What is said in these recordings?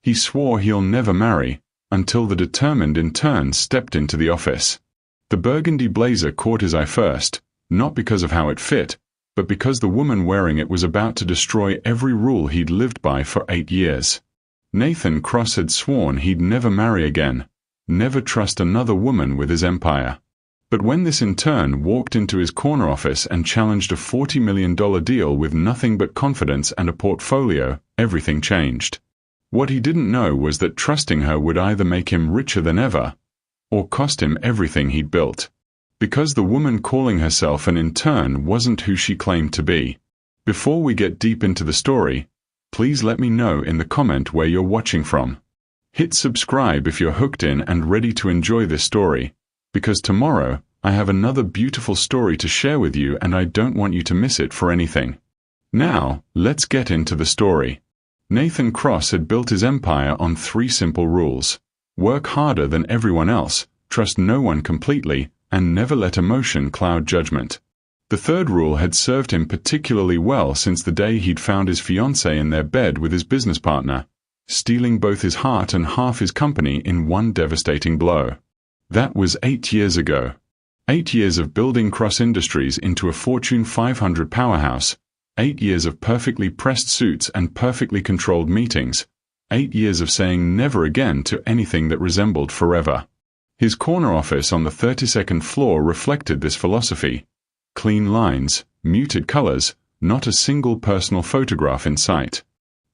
He swore he'll never marry, until the determined intern stepped into the office. The burgundy blazer caught his eye first, not because of how it fit, but because the woman wearing it was about to destroy every rule he'd lived by for 8 years. Nathan Cross had sworn he'd never marry again, never trust another woman with his empire. But when this intern walked into his corner office and challenged a $40 million deal with nothing but confidence and a portfolio, everything changed. What he didn't know was that trusting her would either make him richer than ever, or cost him everything he'd built. Because the woman calling herself an intern wasn't who she claimed to be. Before we get deep into the story, please let me know in the comment where you're watching from. Hit subscribe if you're hooked in and ready to enjoy this story, because tomorrow I have another beautiful story to share with you and I don't want you to miss it for anything. Now, let's get into the story. Nathan Cross had built his empire on 3 simple rules. Work harder than everyone else, trust no one completely, and never let emotion cloud judgment. The third rule had served him particularly well since the day he'd found his fiancée in their bed with his business partner, stealing both his heart and half his company in one devastating blow. That was 8 years ago. 8 years of building Cross Industries into a Fortune 500 powerhouse, 8 years of perfectly pressed suits and perfectly controlled meetings, 8 years of saying never again to anything that resembled forever. His corner office on the 32nd floor reflected this philosophy. Clean lines, muted colors, not a single personal photograph in sight.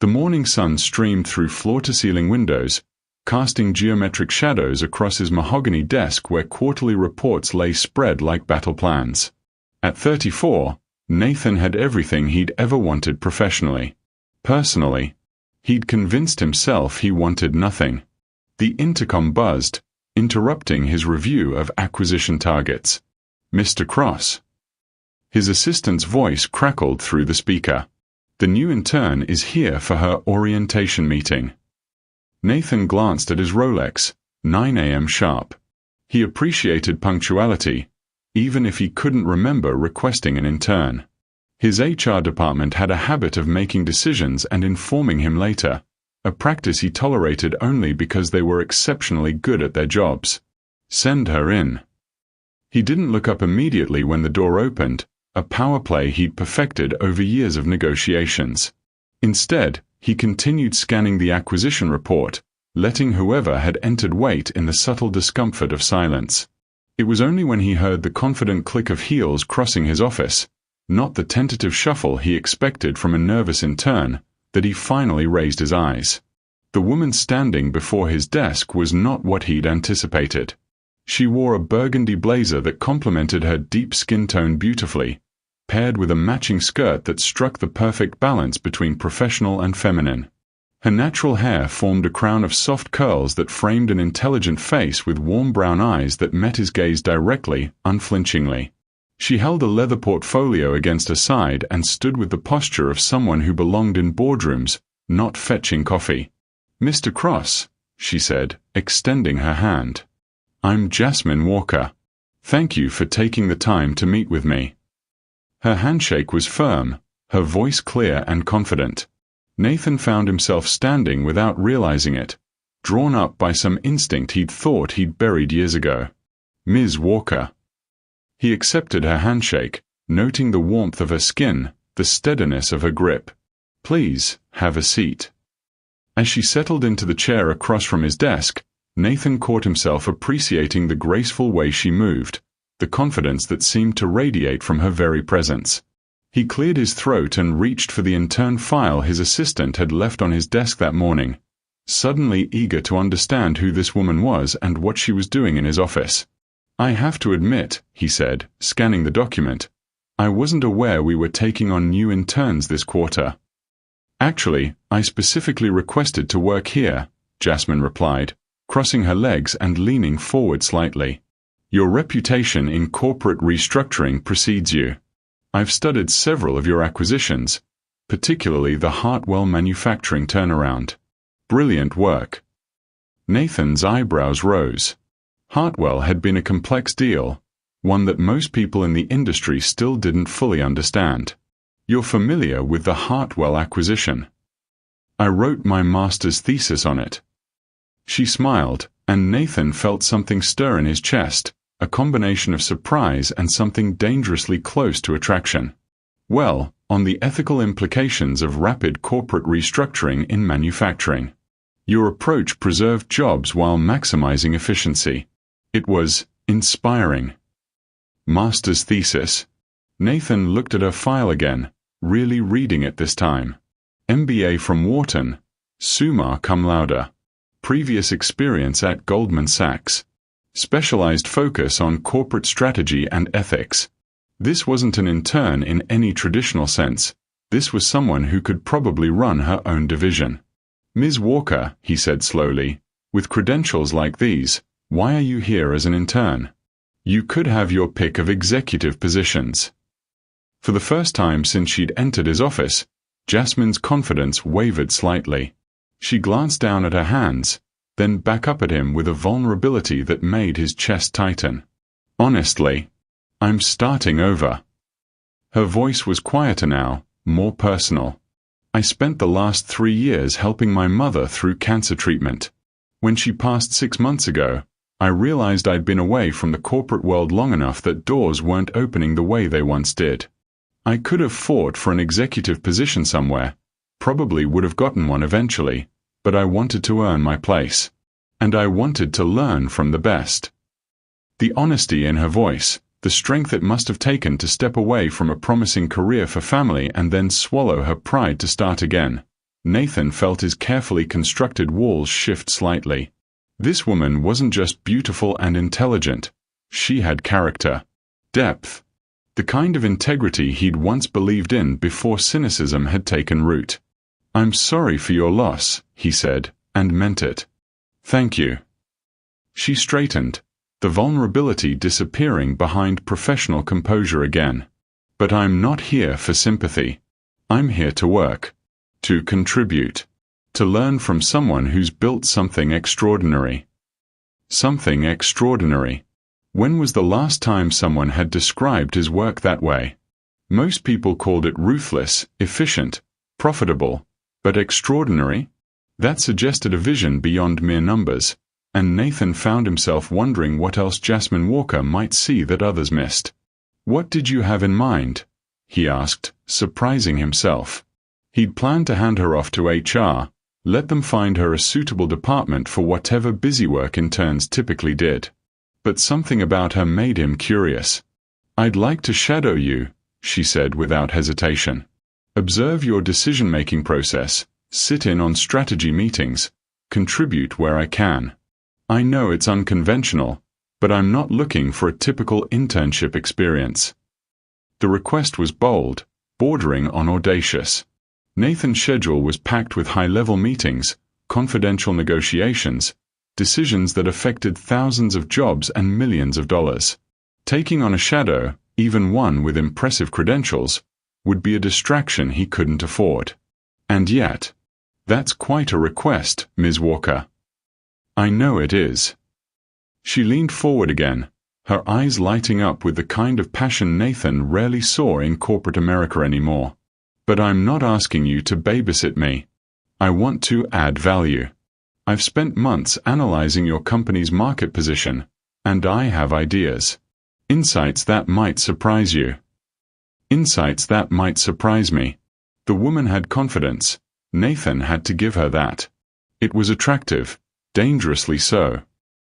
The morning sun streamed through floor-to-ceiling windows, casting geometric shadows across his mahogany desk where quarterly reports lay spread like battle plans. At 34, Nathan had everything he'd ever wanted professionally. Personally, he'd convinced himself he wanted nothing. The intercom buzzed, interrupting his review of acquisition targets. Mr. Cross. His assistant's voice crackled through the speaker. The new intern is here for her orientation meeting. Nathan glanced at his Rolex, 9 a.m. sharp. He appreciated punctuality, even if he couldn't remember requesting an intern. His HR department had a habit of making decisions and informing him later, a practice he tolerated only because they were exceptionally good at their jobs. Send her in. He didn't look up immediately when the door opened, a power play he'd perfected over years of negotiations. Instead, he continued scanning the acquisition report, letting whoever had entered wait in the subtle discomfort of silence. It was only when he heard the confident click of heels crossing his office, not the tentative shuffle he expected from a nervous intern, that he finally raised his eyes. The woman standing before his desk was not what he'd anticipated. She wore a burgundy blazer that complemented her deep skin tone beautifully, paired with a matching skirt that struck the perfect balance between professional and feminine. Her natural hair formed a crown of soft curls that framed an intelligent face with warm brown eyes that met his gaze directly, unflinchingly. She held a leather portfolio against her side and stood with the posture of someone who belonged in boardrooms, not fetching coffee. "Mr. Cross," she said, extending her hand. "I'm Jasmine Walker. Thank you for taking the time to meet with me." Her handshake was firm, her voice clear and confident. Nathan found himself standing without realizing it, drawn up by some instinct he'd thought he'd buried years ago. "Ms. Walker." He accepted her handshake, noting the warmth of her skin, the steadiness of her grip. "Please, have a seat." As she settled into the chair across from his desk, Nathan caught himself appreciating the graceful way she moved, the confidence that seemed to radiate from her very presence. He cleared his throat and reached for the intern file his assistant had left on his desk that morning, suddenly eager to understand who this woman was and what she was doing in his office. "I have to admit," he said, scanning the document, "I wasn't aware we were taking on new interns this quarter." "Actually, I specifically requested to work here," Jasmine replied, crossing her legs and leaning forward slightly. "Your reputation in corporate restructuring precedes you. I've studied several of your acquisitions, particularly the Hartwell manufacturing turnaround. Brilliant work." Nathan's eyebrows rose. Hartwell had been a complex deal, one that most people in the industry still didn't fully understand. "You're familiar with the Hartwell acquisition?" I wrote my master's thesis on it. She smiled, and Nathan felt something stir in his chest, a combination of surprise and something dangerously close to attraction. Well, on the ethical implications of rapid corporate restructuring in manufacturing. Your approach preserved jobs while maximizing efficiency. It was inspiring. Master's thesis. Nathan looked at her file again, really reading it this time. MBA from Wharton, summa cum laude. Previous experience at Goldman Sachs. Specialized focus on corporate strategy and ethics. This wasn't an intern in any traditional sense. This was someone who could probably run her own division. Ms. Walker, he said slowly, with credentials like these, why are you here as an intern? You could have your pick of executive positions. For the first time since she'd entered his office, Jasmine's confidence wavered slightly. She glanced down at her hands, then back up at him with a vulnerability that made his chest tighten. Honestly, I'm starting over. Her voice was quieter now, more personal. I spent the last 3 years helping my mother through cancer treatment. When she passed 6 months ago, I realized I'd been away from the corporate world long enough that doors weren't opening the way they once did. I could have fought for an executive position somewhere, probably would have gotten one eventually, but I wanted to earn my place. And I wanted to learn from the best. The honesty in her voice, the strength it must have taken to step away from a promising career for family and then swallow her pride to start again. Nathan felt his carefully constructed walls shift slightly. This woman wasn't just beautiful and intelligent. She had character. Depth. The kind of integrity he'd once believed in before cynicism had taken root. I'm sorry for your loss, he said, and meant it. Thank you. She straightened, the vulnerability disappearing behind professional composure again. But I'm not here for sympathy. I'm here to work. To contribute. To learn from someone who's built something extraordinary. Something extraordinary. When was the last time someone had described his work that way? Most people called it ruthless, efficient, profitable, but extraordinary? That suggested a vision beyond mere numbers, and Nathan found himself wondering what else Jasmine Walker might see that others missed. What did you have in mind? He asked, surprising himself. He'd planned to hand her off to HR, let them find her a suitable department for whatever busywork interns typically did. But something about her made him curious. I'd like to shadow you, she said without hesitation. Observe your decision-making process, sit in on strategy meetings, contribute where I can. I know it's unconventional, but I'm not looking for a typical internship experience. The request was bold, bordering on audacious. Nathan's schedule was packed with high-level meetings, confidential negotiations, decisions that affected thousands of jobs and millions of dollars. Taking on a shadow, even one with impressive credentials, would be a distraction he couldn't afford. And yet, that's quite a request, Ms. Walker. I know it is. She leaned forward again, her eyes lighting up with the kind of passion Nathan rarely saw in corporate America anymore. But I'm not asking you to babysit me. I want to add value. I've spent months analyzing your company's market position, and I have ideas. Insights that might surprise you. Insights that might surprise me. The woman had confidence. Nathan had to give her that. It was attractive, dangerously so.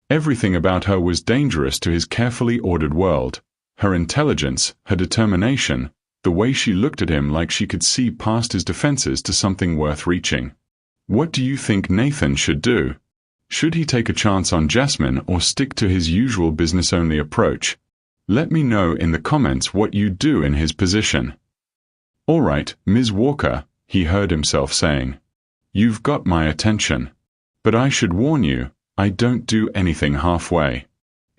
Everything about her was dangerous to his carefully ordered world. Her intelligence, her determination, the way she looked at him like she could see past his defenses to something worth reaching. What do you think Nathan should do? Should he take a chance on Jasmine or stick to his usual business-only approach? Let me know in the comments what you'd do in his position. All right, Ms. Walker, he heard himself saying. You've got my attention. But I should warn you, I don't do anything halfway.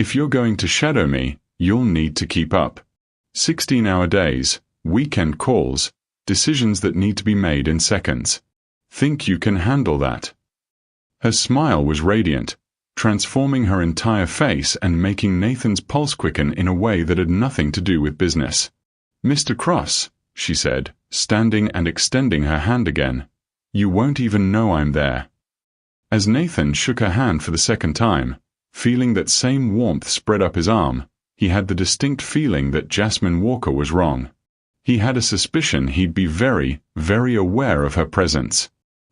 If you're going to shadow me, you'll need to keep up. 16-hour days, weekend calls, decisions that need to be made in seconds. Think you can handle that? Her smile was radiant, transforming her entire face and making Nathan's pulse quicken in a way that had nothing to do with business. Mr. Cross, she said, standing and extending her hand again. You won't even know I'm there." As Nathan shook her hand for the second time, feeling that same warmth spread up his arm, he had the distinct feeling that Jasmine Walker was wrong. He had a suspicion he'd be very, very aware of her presence.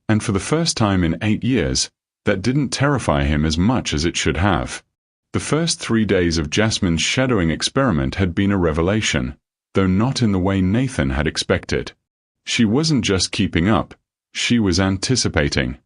And for the first time in 8 years, that didn't terrify him as much as it should have. The first 3 days of Jasmine's shadowing experiment had been a revelation, though not in the way Nathan had expected. She wasn't just keeping up, she was anticipating.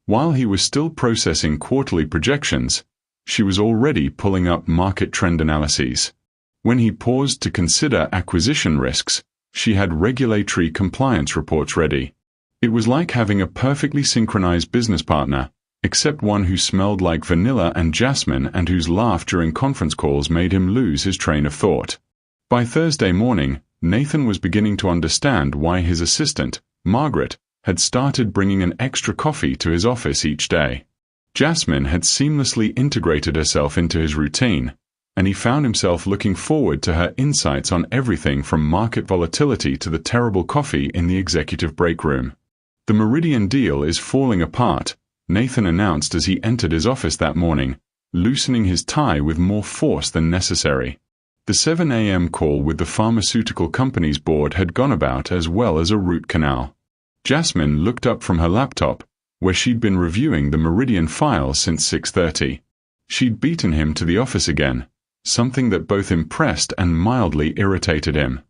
While he was still processing quarterly projections, she was already pulling up market trend analyses. When he paused to consider acquisition risks, she had regulatory compliance reports ready. It was like having a perfectly synchronized business partner, except one who smelled like vanilla and jasmine and whose laugh during conference calls made him lose his train of thought. By Thursday morning, Nathan was beginning to understand why his assistant, Margaret, had started bringing an extra coffee to his office each day. Jasmine had seamlessly integrated herself into his routine, and he found himself looking forward to her insights on everything from market volatility to the terrible coffee in the executive break room. "The Meridian deal is falling apart," Nathan announced as he entered his office that morning, loosening his tie with more force than necessary. The 7 a.m. call with the pharmaceutical company's board had gone about as well as a root canal. Jasmine looked up from her laptop, where she'd been reviewing the Meridian file since 6:30. She'd beaten him to the office again, something that both impressed and mildly irritated him.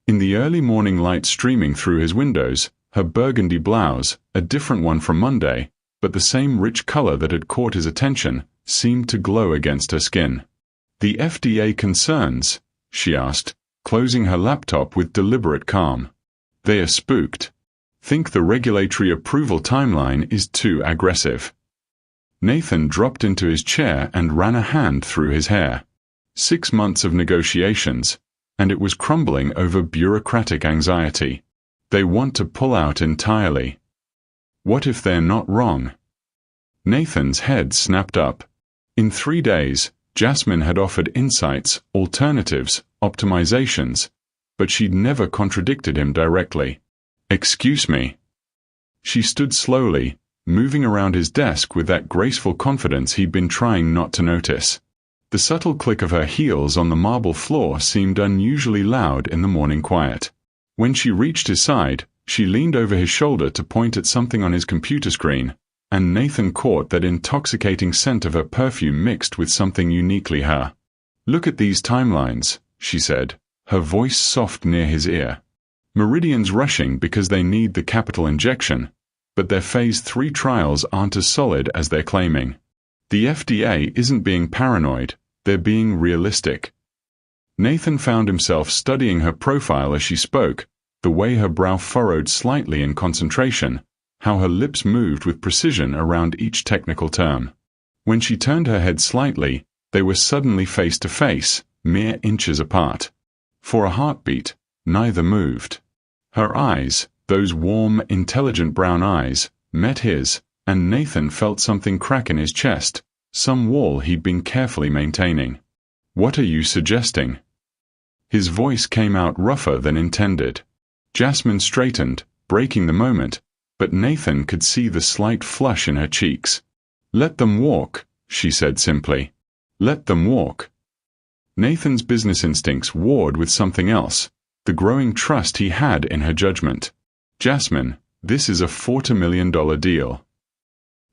In the early morning light streaming through his windows, her burgundy blouse, a different one from Monday, but the same rich color that had caught his attention, seemed to glow against her skin. "The FDA concerns?" she asked, closing her laptop with deliberate calm. "They are spooked. Think the regulatory approval timeline is too aggressive." Nathan dropped into his chair and ran a hand through his hair. 6 months of negotiations, and it was crumbling over bureaucratic anxiety. They want to pull out entirely. What if they're not wrong? Nathan's head snapped up. In 3 days, Jasmine had offered insights, alternatives, optimizations, but she'd never contradicted him directly. "Excuse me." She stood slowly, moving around his desk with that graceful confidence he'd been trying not to notice. The subtle click of her heels on the marble floor seemed unusually loud in the morning quiet. When she reached his side, she leaned over his shoulder to point at something on his computer screen, and Nathan caught that intoxicating scent of her perfume mixed with something uniquely her. "Look at these timelines," she said, her voice soft near his ear. "Meridian's rushing because they need the capital injection, but their Phase 3 trials aren't as solid as they're claiming. The FDA isn't being paranoid, they're being realistic." Nathan found himself studying her profile as she spoke, the way her brow furrowed slightly in concentration, how her lips moved with precision around each technical term. When she turned her head slightly, they were suddenly face to face, mere inches apart. For a heartbeat, neither moved. Her eyes, those warm, intelligent brown eyes, met his, and Nathan felt something crack in his chest, some wall he'd been carefully maintaining. "What are you suggesting?" His voice came out rougher than intended. Jasmine straightened, breaking the moment, but Nathan could see the slight flush in her cheeks. "Let them walk," she said simply. "Let them walk." Nathan's business instincts warred with something else, the growing trust he had in her judgment. "Jasmine, this is a $40 million deal.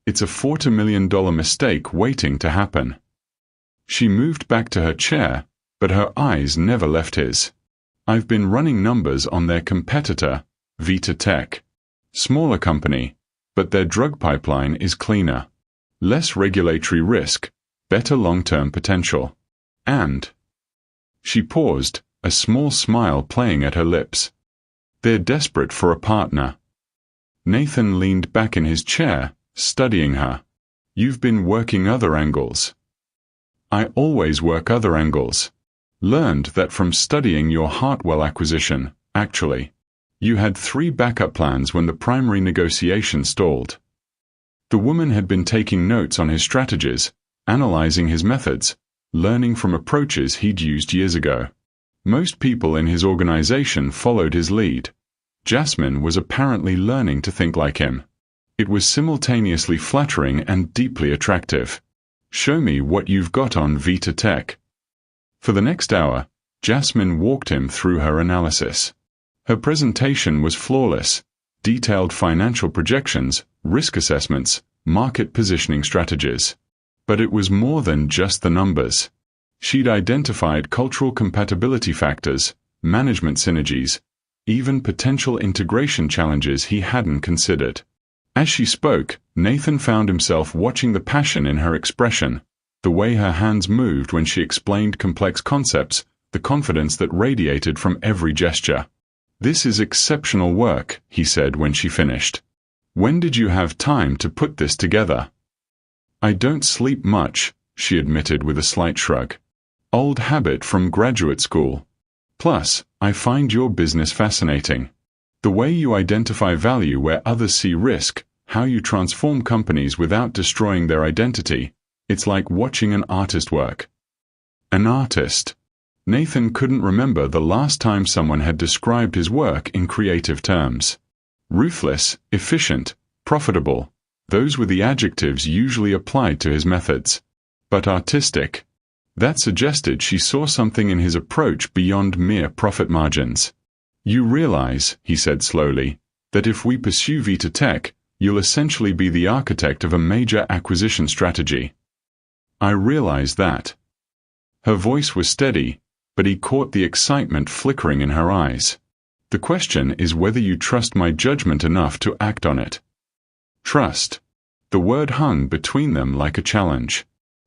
It's a $40 million mistake waiting to happen." She moved back to her chair, but her eyes never left his. "I've been running numbers on their competitor, Vita Tech. Smaller company, but their drug pipeline is cleaner. Less regulatory risk, better long-term potential. And..." She paused, a small smile playing at her lips. "They're desperate for a partner." Nathan leaned back in his chair, studying her. "You've been working other angles." "I always work other angles. Learned that from studying your Hartwell acquisition, actually. You had 3 backup plans when the primary negotiation stalled." The woman had been taking notes on his strategies, analyzing his methods, learning from approaches he'd used years ago. Most people in his organization followed his lead. Jasmine was apparently learning to think like him. It was simultaneously flattering and deeply attractive. "Show me what you've got on Vita Tech." For the next hour, Jasmine walked him through her analysis. Her presentation was flawless: detailed financial projections, risk assessments, market positioning strategies. But it was more than just the numbers. She'd identified cultural compatibility factors, management synergies, even potential integration challenges he hadn't considered. As she spoke, Nathan found himself watching the passion in her expression, the way her hands moved when she explained complex concepts, the confidence that radiated from every gesture. "This is exceptional work," he said when she finished. "When did you have time to put this together?" "I don't sleep much," she admitted with a slight shrug. "Old habit from graduate school. Plus, I find your business fascinating. The way you identify value where others see risk, how you transform companies without destroying their identity. It's like watching an artist work." An artist. Nathan couldn't remember the last time someone had described his work in creative terms. Ruthless, efficient, profitable. Those were the adjectives usually applied to his methods. But artistic. That suggested she saw something in his approach beyond mere profit margins. "You realize," he said slowly, "that if we pursue Vita Tech, you'll essentially be the architect of a major acquisition strategy." "I realize that." Her voice was steady, but he caught the excitement flickering in her eyes. "The question is whether you trust my judgment enough to act on it." Trust. The word hung between them like a challenge.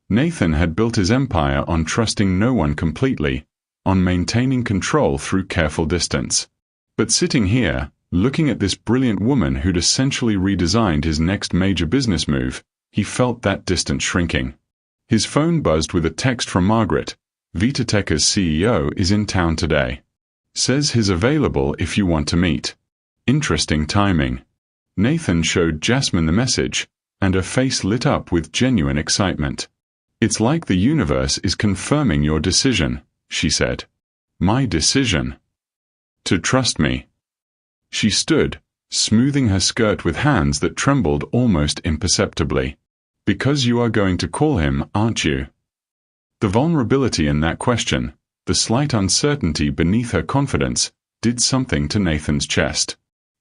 Nathan had built his empire on trusting no one completely, on maintaining control through careful distance. But sitting here, looking at this brilliant woman who'd essentially redesigned his next major business move, he felt that distance shrinking. His phone buzzed with a text from Margaret. "Vita Tech's CEO is in town today. Says he's available if you want to meet." Interesting timing. Nathan showed Jasmine the message, and her face lit up with genuine excitement. "It's like the universe is confirming your decision," she said. "My decision?" "To trust me." She stood, smoothing her skirt with hands that trembled almost imperceptibly. "Because you are going to call him, aren't you?" The vulnerability in that question, the slight uncertainty beneath her confidence, did something to Nathan's chest.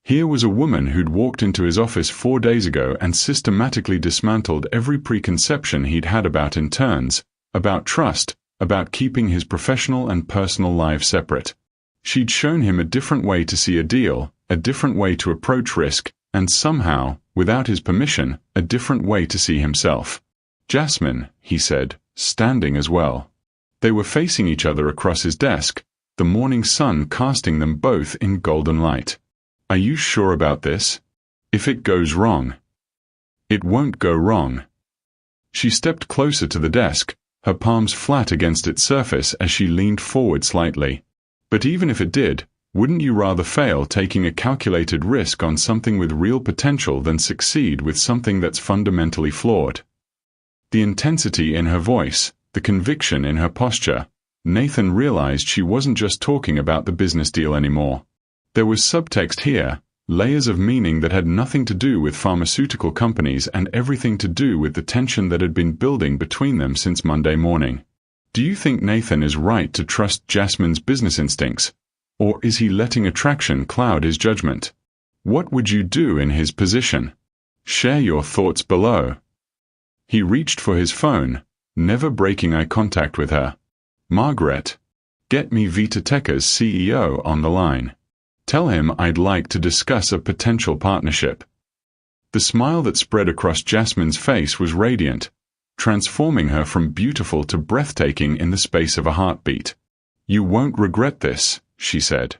Here was a woman who'd walked into his office 4 days ago and systematically dismantled every preconception he'd had about interns, about trust, about keeping his professional and personal lives separate. She'd shown him a different way to see a deal, a different way to approach risk, and somehow, without his permission, a different way to see himself. "Jasmine," he said, standing as well. They were facing each other across his desk, the morning sun casting them both in golden light. "Are you sure about this? If it goes wrong." "It won't go wrong." She stepped closer to the desk, her palms flat against its surface as she leaned forward slightly. "But even if it did, wouldn't you rather fail taking a calculated risk on something with real potential than succeed with something that's fundamentally flawed?" The intensity in her voice, the conviction in her posture, Nathan realized she wasn't just talking about the business deal anymore. There was subtext here, layers of meaning that had nothing to do with pharmaceutical companies and everything to do with the tension that had been building between them since Monday morning. Do you think Nathan is right to trust Jasmine's business instincts? Or is he letting attraction cloud his judgment? What would you do in his position? Share your thoughts below. He reached for his phone, never breaking eye contact with her. "Margaret, get me Vita Tech's CEO on the line. Tell him I'd like to discuss a potential partnership." The smile that spread across Jasmine's face was radiant, transforming her from beautiful to breathtaking in the space of a heartbeat. "You won't regret this," she said.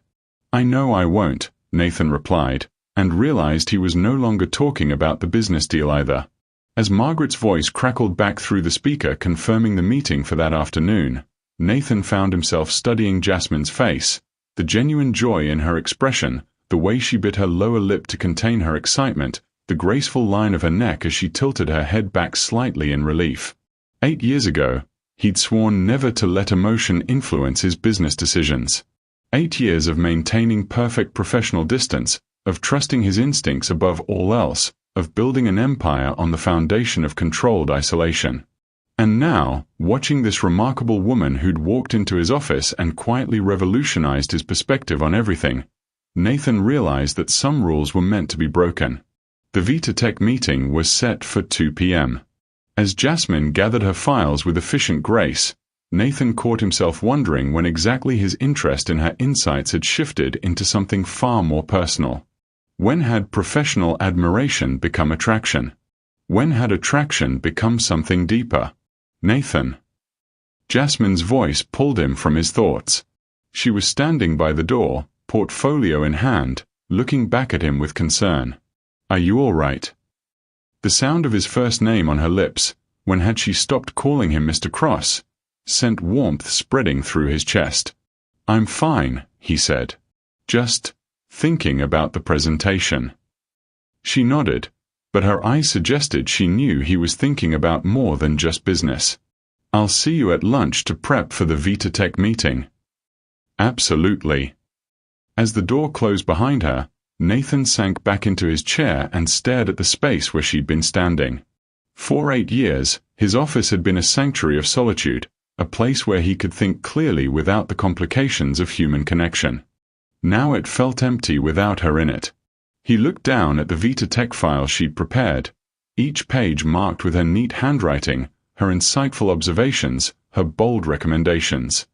"I know I won't," Nathan replied, and realized he was no longer talking about the business deal either. As Margaret's voice crackled back through the speaker confirming the meeting for that afternoon, Nathan found himself studying Jasmine's face, the genuine joy in her expression, the way she bit her lower lip to contain her excitement, the graceful line of her neck as she tilted her head back slightly in relief. 8 years ago, he'd sworn never to let emotion influence his business decisions. 8 years of maintaining perfect professional distance, of trusting his instincts above all else, of building an empire on the foundation of controlled isolation. And now, watching this remarkable woman who'd walked into his office and quietly revolutionized his perspective on everything, Nathan realized that some rules were meant to be broken. The VitaTech meeting was set for 2 p.m. As Jasmine gathered her files with efficient grace, Nathan caught himself wondering when exactly his interest in her insights had shifted into something far more personal. When had professional admiration become attraction? When had attraction become something deeper? Nathan. Jasmine's voice pulled him from his thoughts. She was standing by the door, portfolio in hand, looking back at him with concern. "Are you all right?" The sound of his first name on her lips, when had she stopped calling him Mr. Cross, sent warmth spreading through his chest. "I'm fine," he said. "Just thinking about the presentation." She nodded, but her eyes suggested she knew he was thinking about more than just business. "I'll see you at lunch to prep for the VitaTech meeting." "Absolutely." As the door closed behind her, Nathan sank back into his chair and stared at the space where she'd been standing. For 8 years, his office had been a sanctuary of solitude, a place where he could think clearly without the complications of human connection. Now it felt empty without her in it. He looked down at the VitaTech file she'd prepared, each page marked with her neat handwriting, her insightful observations, her bold recommendations.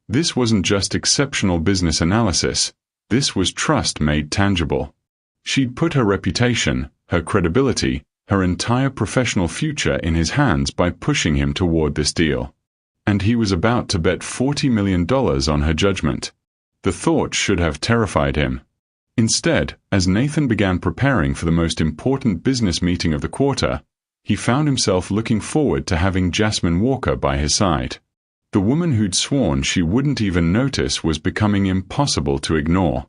This wasn't just exceptional business analysis, this was trust made tangible. She'd put her reputation, her credibility, her entire professional future in his hands by pushing him toward this deal. And he was about to bet $40 million on her judgment. The thought should have terrified him. Instead, as Nathan began preparing for the most important business meeting of the quarter, he found himself looking forward to having Jasmine Walker by his side. The woman who'd sworn she wouldn't even notice was becoming impossible to ignore.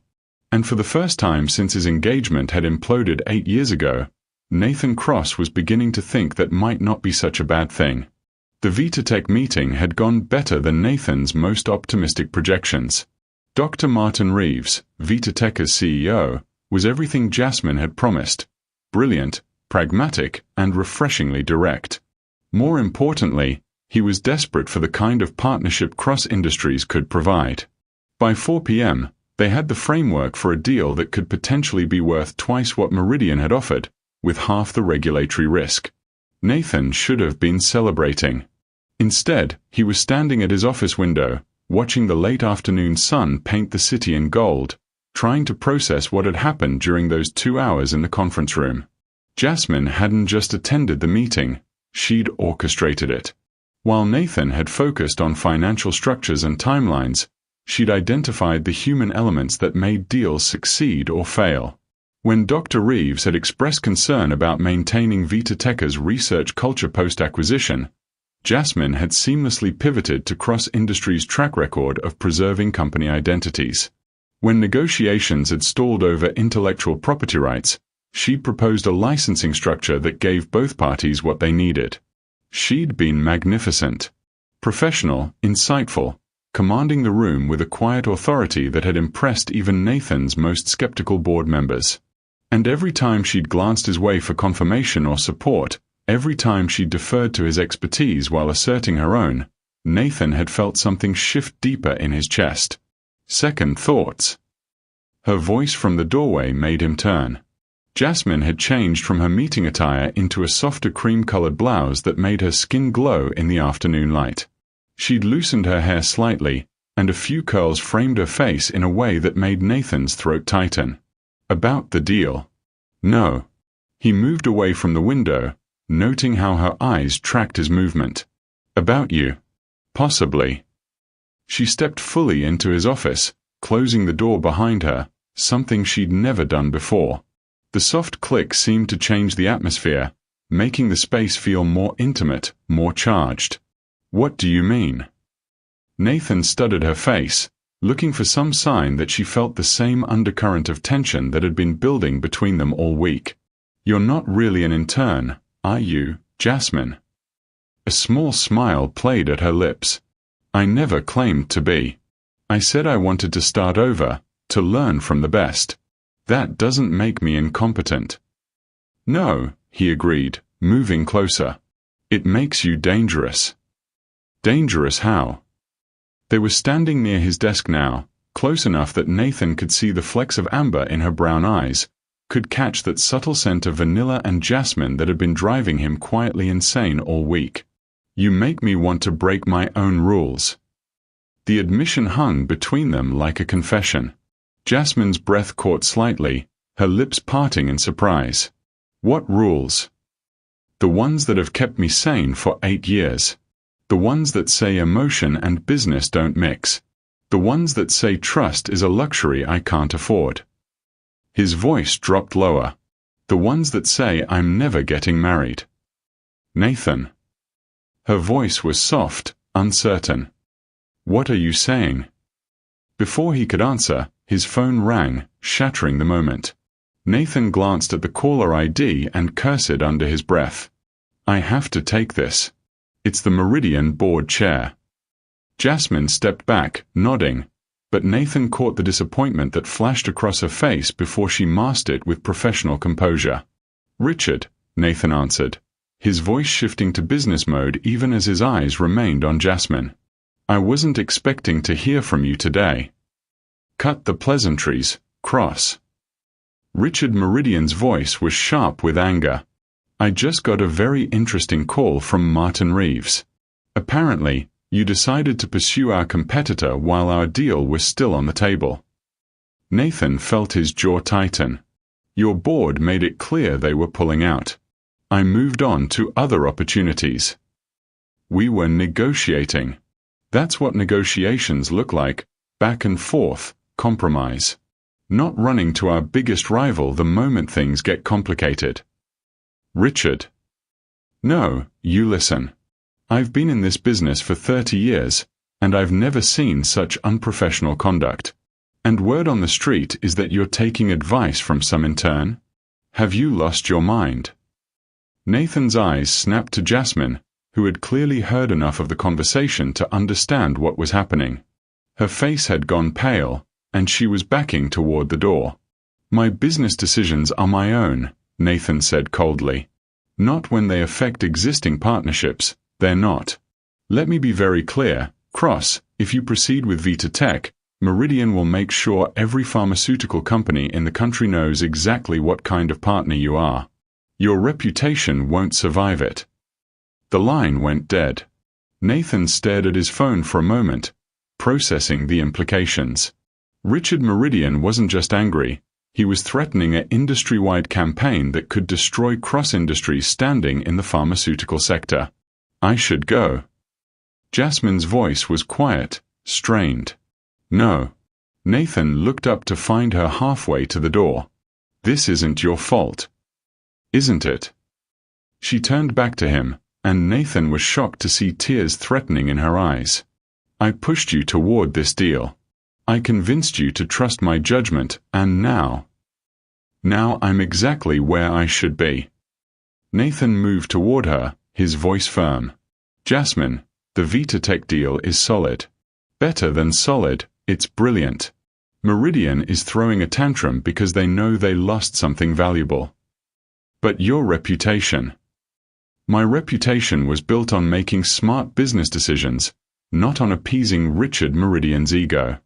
And for the first time since his engagement had imploded 8 years ago, Nathan Cross was beginning to think that might not be such a bad thing. The VitaTech meeting had gone better than Nathan's most optimistic projections. Dr. Martin Reeves, VitaTech's CEO, was everything Jasmine had promised: brilliant, pragmatic, and refreshingly direct. More importantly, he was desperate for the kind of partnership Cross Industries could provide. By 4 p.m., they had the framework for a deal that could potentially be worth twice what Meridian had offered, with half the regulatory risk. Nathan should have been celebrating. Instead, he was standing at his office window, watching the late afternoon sun paint the city in gold, trying to process what had happened during those 2 hours in the conference room. Jasmine hadn't just attended the meeting, she'd orchestrated it. While Nathan had focused on financial structures and timelines, she'd identified the human elements that made deals succeed or fail. When Dr. Reeves had expressed concern about maintaining VitaTech's research culture post-acquisition, Jasmine had seamlessly pivoted to Cross Industries' track record of preserving company identities. When negotiations had stalled over intellectual property rights, she'd proposed a licensing structure that gave both parties what they needed. She'd been magnificent. Professional, insightful, commanding the room with a quiet authority that had impressed even Nathan's most skeptical board members. And every time she'd glanced his way for confirmation or support, every time she deferred to his expertise while asserting her own, Nathan had felt something shift deeper in his chest. Second thoughts. Her voice from the doorway made him turn. Jasmine had changed from her meeting attire into a softer cream-colored blouse that made her skin glow in the afternoon light. She'd loosened her hair slightly, and a few curls framed her face in a way that made Nathan's throat tighten. About the deal. No. He moved away from the window, noting how her eyes tracked his movement. About you. Possibly. She stepped fully into his office, closing the door behind her, something she'd never done before. The soft click seemed to change the atmosphere, making the space feel more intimate, more charged. What do you mean? Nathan studied her face, looking for some sign that she felt the same undercurrent of tension that had been building between them all week. You're not really an intern, are you, Jasmine? A small smile played at her lips. I never claimed to be. I said I wanted to start over, to learn from the best. That doesn't make me incompetent. No, he agreed, moving closer. It makes you dangerous. Dangerous how? They were standing near his desk now, close enough that Nathan could see the flecks of amber in her brown eyes, could catch that subtle scent of vanilla and jasmine that had been driving him quietly insane all week. You make me want to break my own rules. The admission hung between them like a confession. Jasmine's breath caught slightly, her lips parting in surprise. What rules? The ones that have kept me sane for 8 years. The ones that say emotion and business don't mix. The ones that say trust is a luxury I can't afford. His voice dropped lower. The ones that say I'm never getting married. Nathan. Her voice was soft, uncertain. What are you saying? Before he could answer, his phone rang, shattering the moment. Nathan glanced at the caller ID and cursed under his breath. I have to take this. It's the Meridian board chair. Jasmine stepped back, nodding, but Nathan caught the disappointment that flashed across her face before she masked it with professional composure. Richard, Nathan answered, his voice shifting to business mode even as his eyes remained on Jasmine. I wasn't expecting to hear from you today. Cut the pleasantries, Cross. Richard Meridian's voice was sharp with anger. I just got a very interesting call from Martin Reeves. Apparently, you decided to pursue our competitor while our deal was still on the table. Nathan felt his jaw tighten. Your board made it clear they were pulling out. I moved on to other opportunities. We were negotiating. That's what negotiations look like, back and forth, compromise. Not running to our biggest rival the moment things get complicated. Richard. No, you listen. I've been in this business for 30 years, and I've never seen such unprofessional conduct. And word on the street is that you're taking advice from some intern? Have you lost your mind? Nathan's eyes snapped to Jasmine, who had clearly heard enough of the conversation to understand what was happening. Her face had gone pale, and she was backing toward the door. My business decisions are my own, Nathan said coldly. Not when they affect existing partnerships, they're not. Let me be very clear, Cross, if you proceed with Vita Tech, Meridian will make sure every pharmaceutical company in the country knows exactly what kind of partner you are. Your reputation won't survive it. The line went dead. Nathan stared at his phone for a moment, processing the implications. Richard Meridian wasn't just angry, he was threatening an industry-wide campaign that could destroy Cross Industries' standing in the pharmaceutical sector. I should go. Jasmine's voice was quiet, strained. No. Nathan looked up to find her halfway to the door. This isn't your fault. Isn't it? She turned back to him, and Nathan was shocked to see tears threatening in her eyes. I pushed you toward this deal. I convinced you to trust my judgment, and now I'm exactly where I should be. Nathan moved toward her, his voice firm. Jasmine, the Vita Tech deal is solid. Better than solid, it's brilliant. Meridian is throwing a tantrum because they know they lost something valuable. But your reputation. My reputation was built on making smart business decisions, not on appeasing Richard Meridian's ego.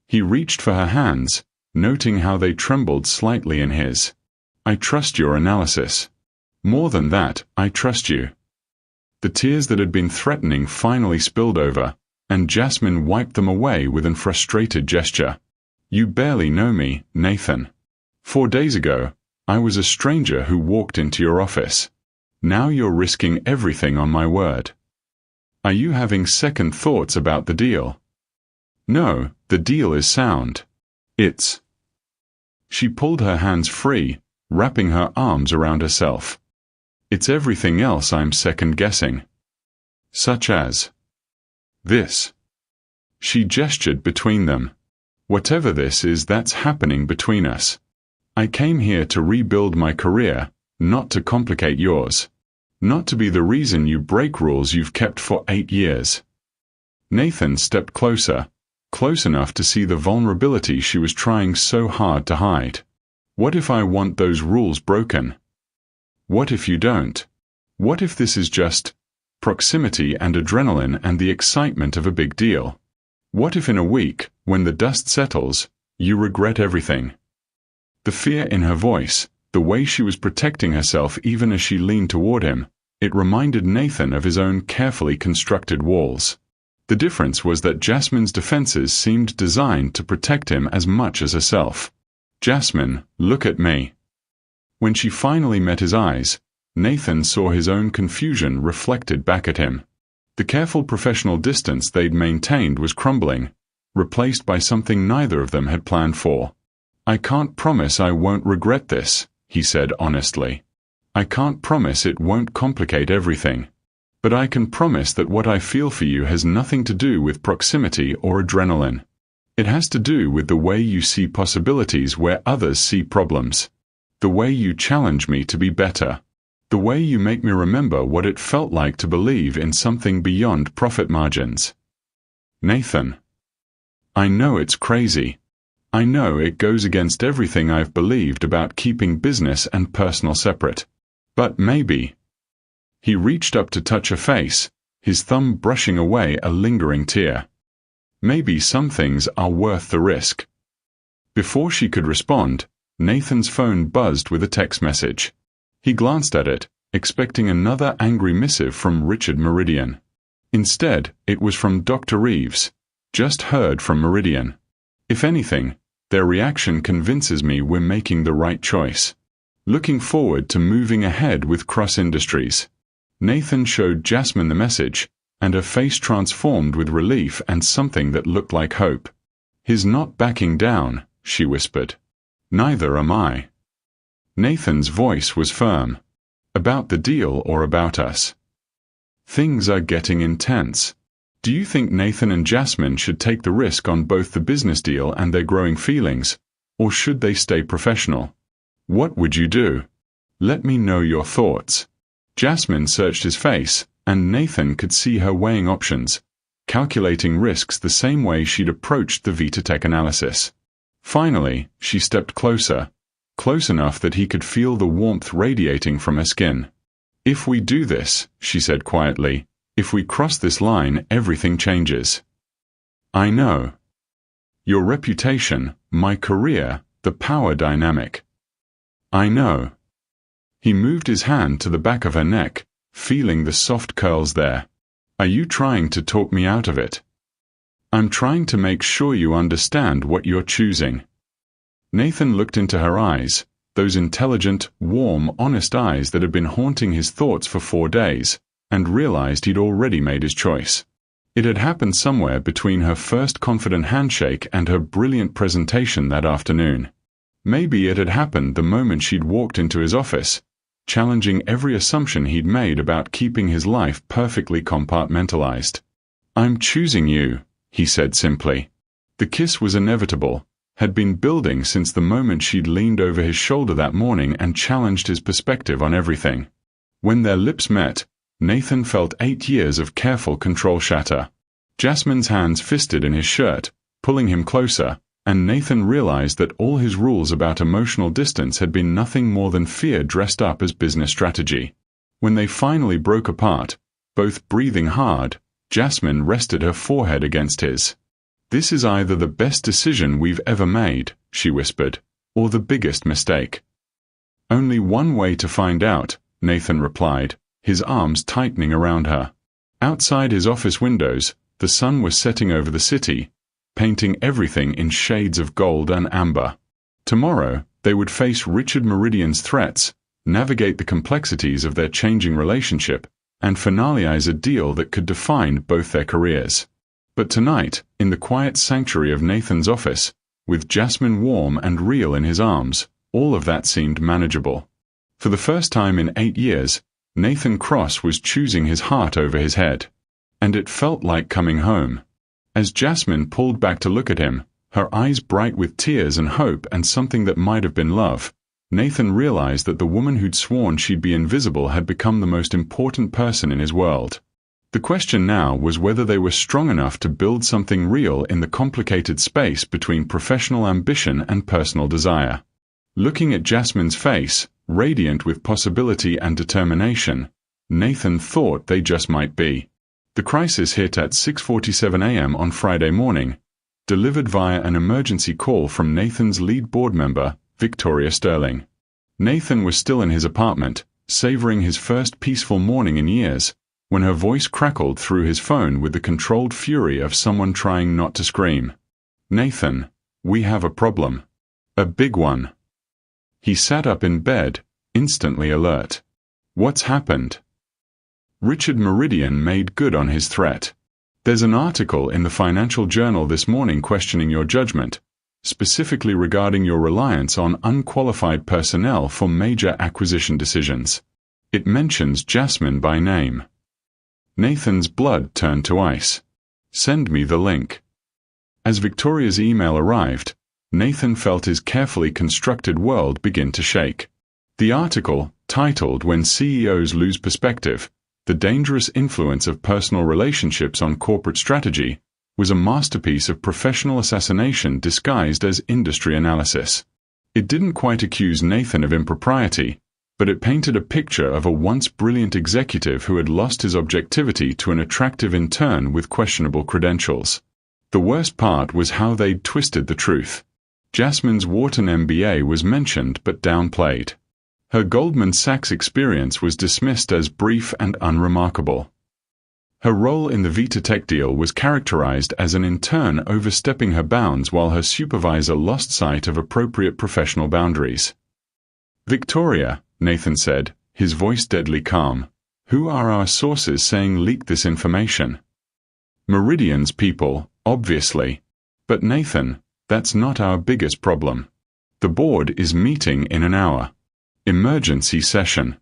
He reached for her hands, noting how they trembled slightly in his. I trust your analysis. More than that, I trust you. The tears that had been threatening finally spilled over, and Jasmine wiped them away with an frustrated gesture. You barely know me, Nathan. 4 days ago, I was a stranger who walked into your office. Now you're risking everything on my word. Are you having second thoughts about the deal? No, the deal is sound. It's. She pulled her hands free, wrapping her arms around herself. It's everything else I'm second-guessing. Such as. This. She gestured between them. Whatever this is that's happening between us. I came here to rebuild my career, not to complicate yours. Not to be the reason you break rules you've kept for 8 years. Nathan stepped closer, close enough to see the vulnerability she was trying so hard to hide. What if I want those rules broken? What if you don't? What if this is just proximity and adrenaline and the excitement of a big deal? What if in a week, when the dust settles, you regret everything? The fear in her voice, the way she was protecting herself even as she leaned toward him, it reminded Nathan of his own carefully constructed walls. The difference was that Jasmine's defenses seemed designed to protect him as much as herself. "Jasmine, look at me." When she finally met his eyes, Nathan saw his own confusion reflected back at him. The careful professional distance they'd maintained was crumbling, replaced by something neither of them had planned for. "I can't promise I won't regret this," he said honestly. "I can't promise it won't complicate everything. But I can promise that what I feel for you has nothing to do with proximity or adrenaline. It has to do with the way you see possibilities where others see problems. The way you challenge me to be better. The way you make me remember what it felt like to believe in something beyond profit margins." "Nathan, I know it's crazy. I know it goes against everything I've believed about keeping business and personal separate. But maybe." He reached up to touch her face, his thumb brushing away a lingering tear. "Maybe some things are worth the risk." Before she could respond, Nathan's phone buzzed with a text message. He glanced at it, expecting another angry missive from Richard Meridian. Instead, it was from Dr. Reeves. "Just heard from Meridian. If anything, their reaction convinces me we're making the right choice. Looking forward to moving ahead with Cross Industries." Nathan showed Jasmine the message, and her face transformed with relief and something that looked like hope. "He's not backing down," she whispered. "Neither am I." Nathan's voice was firm. "About the deal or about us?" "Things are getting intense. Do you think Nathan and Jasmine should take the risk on both the business deal and their growing feelings, or should they stay professional? What would you do? Let me know your thoughts." Jasmine searched his face, and Nathan could see her weighing options, calculating risks the same way she'd approached the Vitatech analysis. Finally, she stepped closer, close enough that he could feel the warmth radiating from her skin. "If we do this," she said quietly, "if we cross this line, everything changes. I know. Your reputation, my career, the power dynamic. I know." He moved his hand to the back of her neck, feeling the soft curls there. "Are you trying to talk me out of it?" "I'm trying to make sure you understand what you're choosing." Nathan looked into her eyes, those intelligent, warm, honest eyes that had been haunting his thoughts for 4 days, and realized he'd already made his choice. It had happened somewhere between her first confident handshake and her brilliant presentation that afternoon. Maybe it had happened the moment she'd walked into his office, challenging every assumption he'd made about keeping his life perfectly compartmentalized. "I'm choosing you," he said simply. The kiss was inevitable, had been building since the moment she'd leaned over his shoulder that morning and challenged his perspective on everything. When their lips met, Nathan felt 8 years of careful control shatter. Jasmine's hands fisted in his shirt, pulling him closer, and Nathan realized that all his rules about emotional distance had been nothing more than fear dressed up as business strategy. When they finally broke apart, both breathing hard, Jasmine rested her forehead against his. "This is either the best decision we've ever made," she whispered, "or the biggest mistake." "Only one way to find out," Nathan replied, his arms tightening around her. Outside his office windows, the sun was setting over the city, painting everything in shades of gold and amber. Tomorrow, they would face Richard Meridian's threats, navigate the complexities of their changing relationship, and finalize a deal that could define both their careers. But tonight, in the quiet sanctuary of Nathan's office, with Jasmine warm and real in his arms, all of that seemed manageable. For the first time in 8 years, Nathan Cross was choosing his heart over his head. And it felt like coming home. As Jasmine pulled back to look at him, her eyes bright with tears and hope and something that might have been love, Nathan realized that the woman who'd sworn she'd be invisible had become the most important person in his world. The question now was whether they were strong enough to build something real in the complicated space between professional ambition and personal desire. Looking at Jasmine's face, radiant with possibility and determination, Nathan thought they just might be. The crisis hit at 6:47 a.m. on Friday morning, delivered via an emergency call from Nathan's lead board member, Victoria Sterling. Nathan was still in his apartment, savoring his first peaceful morning in years, when her voice crackled through his phone with the controlled fury of someone trying not to scream. "Nathan, we have a problem. A big one." He sat up in bed, instantly alert. "What's happened?" Richard Meridian made good on his threat. "There's an article in the Financial Journal this morning questioning your judgment, specifically regarding your reliance on unqualified personnel for major acquisition decisions. It mentions Jasmine by name." Nathan's blood turned to ice. "Send me the link." As Victoria's email arrived, Nathan felt his carefully constructed world begin to shake. The article, titled "When CEOs Lose Perspective: The Dangerous Influence of Personal Relationships on Corporate Strategy," was a masterpiece of professional assassination disguised as industry analysis. It didn't quite accuse Nathan of impropriety, but it painted a picture of a once brilliant executive who had lost his objectivity to an attractive intern with questionable credentials. The worst part was how they'd twisted the truth. Jasmine's Wharton MBA was mentioned but downplayed. Her Goldman Sachs experience was dismissed as brief and unremarkable. Her role in the Vita Tech deal was characterized as an intern overstepping her bounds while her supervisor lost sight of appropriate professional boundaries. "Victoria," Nathan said, his voice deadly calm, "who are our sources saying leaked this information?" "Meridian's people, obviously. But Nathan, that's not our biggest problem. The board is meeting in an hour. Emergency session.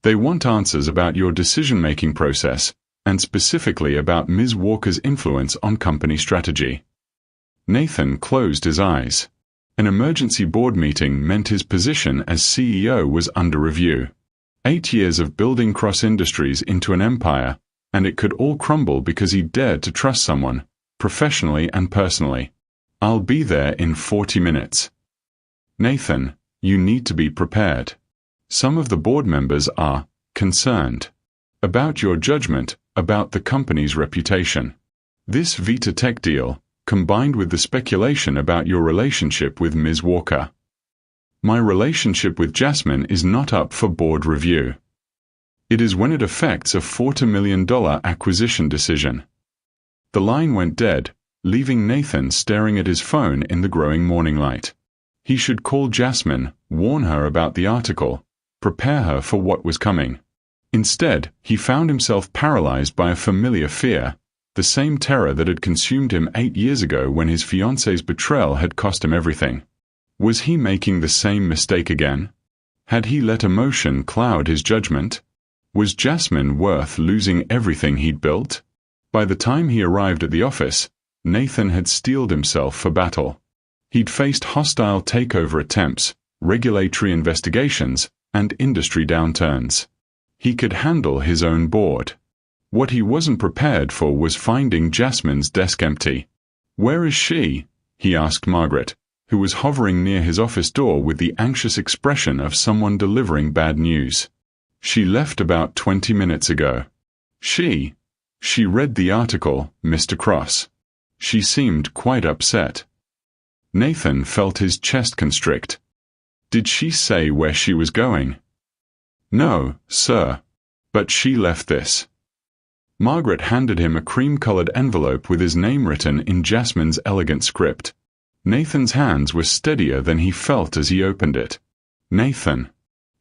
They want answers about your decision-making process, and specifically about Ms. Walker's influence on company strategy." Nathan closed his eyes. An emergency board meeting meant his position as CEO was under review. 8 years of building cross-industries into an empire, and it could all crumble because he dared to trust someone, professionally and personally. "I'll be there in 40 minutes. "Nathan, you need to be prepared. Some of the board members are concerned about your judgment, about the company's reputation. This Vita Tech deal, combined with the speculation about your relationship with Ms. Walker. My relationship with Jasmine is not up for board review. It is when it affects a $40 million acquisition decision." The line went dead, leaving Nathan staring at his phone in the growing morning light. He should call Jasmine, warn her about the article, prepare her for what was coming. Instead, he found himself paralyzed by a familiar fear, the same terror that had consumed him 8 years ago when his fiancée's betrayal had cost him everything. Was he making the same mistake again? Had he let emotion cloud his judgment? Was Jasmine worth losing everything he'd built? By the time he arrived at the office, Nathan had steeled himself for battle. He'd faced hostile takeover attempts, regulatory investigations, and industry downturns. He could handle his own board. What he wasn't prepared for was finding Jasmine's desk empty. "Where is she?" he asked Margaret, who was hovering near his office door with the anxious expression of someone delivering bad news. "She left about 20 minutes ago." She read the article, Mr. Cross. She seemed quite upset. Nathan felt his chest constrict. "Did she say where she was going?" "No, sir. But she left this." Margaret handed him a cream-colored envelope with his name written in Jasmine's elegant script. Nathan's hands were steadier than he felt as he opened it. "Nathan,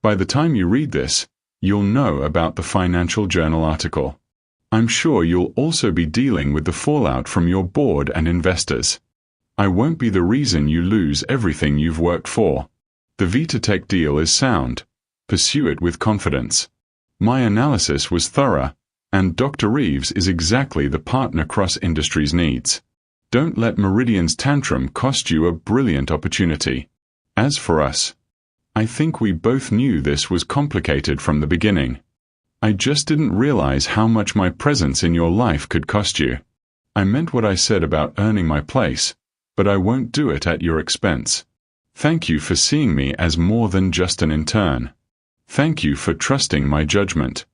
by the time you read this, you'll know about the Financial Journal article. I'm sure you'll also be dealing with the fallout from your board and investors. I won't be the reason you lose everything you've worked for. The Vita Tech deal is sound. Pursue it with confidence. My analysis was thorough, and Dr. Reeves is exactly the partner cross-industries needs. Don't let Meridian's tantrum cost you a brilliant opportunity. As for us, I think we both knew this was complicated from the beginning. I just didn't realize how much my presence in your life could cost you. I meant what I said about earning my place, but I won't do it at your expense. Thank you for seeing me as more than just an intern. Thank you for trusting my judgment.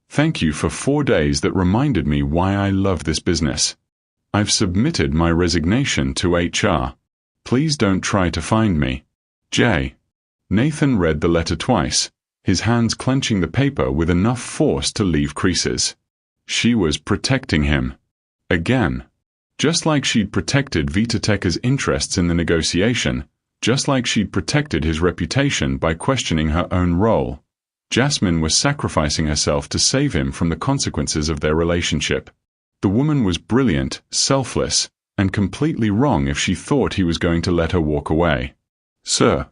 Thank you for 4 days that reminded me why I love this business. I've submitted my resignation to HR. Please don't try to find me. J. Nathan read the letter twice, his hands clenching the paper with enough force to leave creases. She was protecting him. Again. Just like she'd protected Vitatech's interests in the negotiation, just like she'd protected his reputation by questioning her own role, Jasmine was sacrificing herself to save him from the consequences of their relationship. The woman was brilliant, selfless, and completely wrong if she thought he was going to let her walk away. Sir.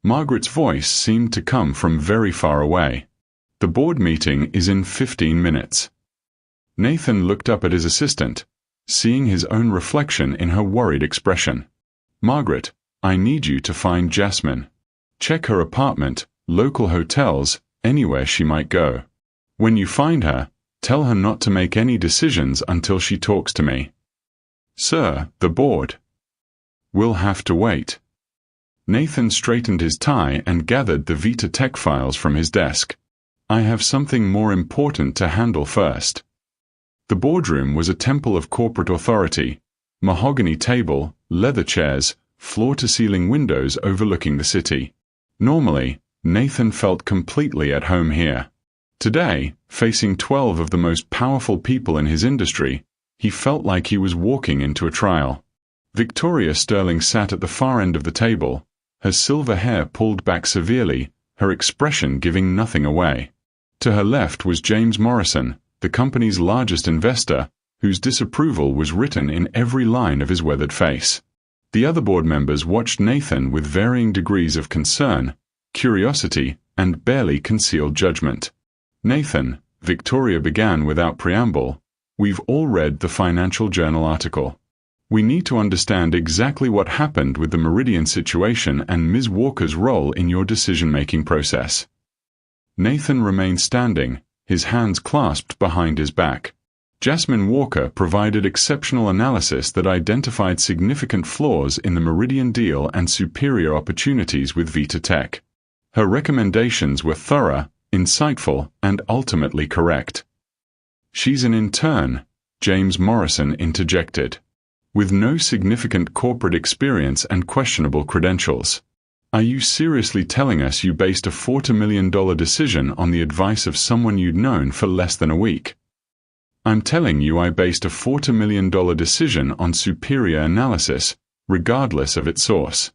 Margaret's voice seemed to come from very far away. The board meeting is in 15 minutes. Nathan looked up at his assistant, seeing his own reflection in her worried expression. Margaret, I need you to find Jasmine. Check her apartment, local hotels, anywhere she might go. When you find her, tell her not to make any decisions until she talks to me. Sir, the board will have to wait. Nathan straightened his tie and gathered the Vitatech files from his desk. I have something more important to handle first. The boardroom was a temple of corporate authority, mahogany table, leather chairs, floor-to-ceiling windows overlooking the city. Normally, Nathan felt completely at home here. Today, facing 12 of the most powerful people in his industry, he felt like he was walking into a trial. Victoria Sterling sat at the far end of the table, her silver hair pulled back severely, her expression giving nothing away. To her left was James Morrison, the company's largest investor, whose disapproval was written in every line of his weathered face. The other board members watched Nathan with varying degrees of concern, curiosity, and barely concealed judgment. Nathan, Victoria began without preamble, we've all read the Financial Journal article. We need to understand exactly what happened with the Meridian situation and Ms. Walker's role in your decision-making process. Nathan remained standing, his hands clasped behind his back. Jasmine Walker provided exceptional analysis that identified significant flaws in the Meridian deal and superior opportunities with Vitatech. Her recommendations were thorough, insightful, and ultimately correct. She's an intern, James Morrison interjected, with no significant corporate experience and questionable credentials. Are you seriously telling us you based a $40 million decision on the advice of someone you'd known for less than a week? I'm telling you I based a $40 million decision on superior analysis, regardless of its source.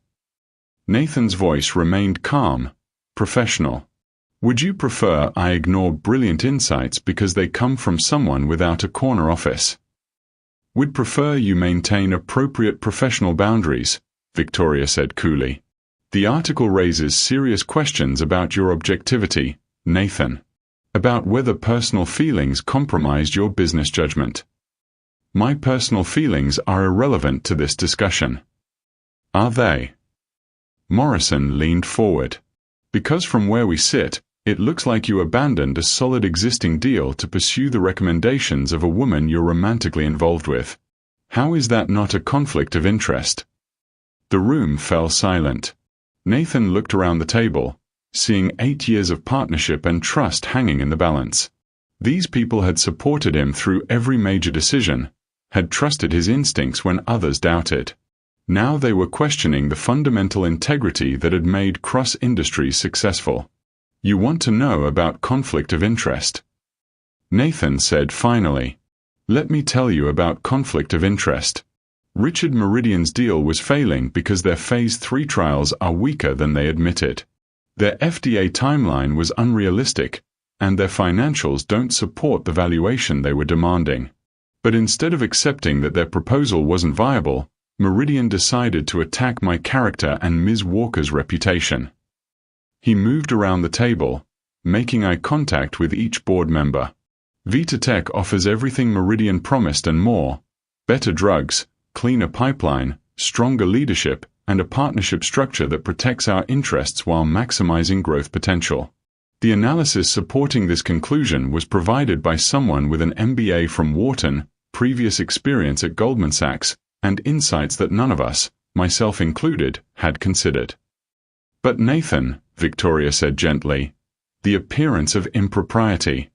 Nathan's voice remained calm, professional. Would you prefer I ignore brilliant insights because they come from someone without a corner office? Would prefer you maintain appropriate professional boundaries, Victoria said coolly. The article raises serious questions about your objectivity, Nathan. About whether personal feelings compromised your business judgment. My personal feelings are irrelevant to this discussion. Are they? Morrison leaned forward. Because from where we sit, it looks like you abandoned a solid existing deal to pursue the recommendations of a woman you're romantically involved with. How is that not a conflict of interest? The room fell silent. Nathan looked around the table, seeing 8 years of partnership and trust hanging in the balance. These people had supported him through every major decision, had trusted his instincts when others doubted. Now they were questioning the fundamental integrity that had made Cross Industries successful. You want to know about conflict of interest? Nathan said finally. Let me tell you about conflict of interest. Richard Meridian's deal was failing because their Phase 3 trials are weaker than they admitted. Their FDA timeline was unrealistic, and their financials don't support the valuation they were demanding. But instead of accepting that their proposal wasn't viable, Meridian decided to attack my character and Ms. Walker's reputation. He moved around the table, making eye contact with each board member. Vitatech offers everything Meridian promised and more: better drugs, cleaner pipeline, stronger leadership, and a partnership structure that protects our interests while maximizing growth potential. The analysis supporting this conclusion was provided by someone with an MBA from Wharton, previous experience at Goldman Sachs, and insights that none of us, myself included, had considered. But Nathan, Victoria said gently, the appearance of impropriety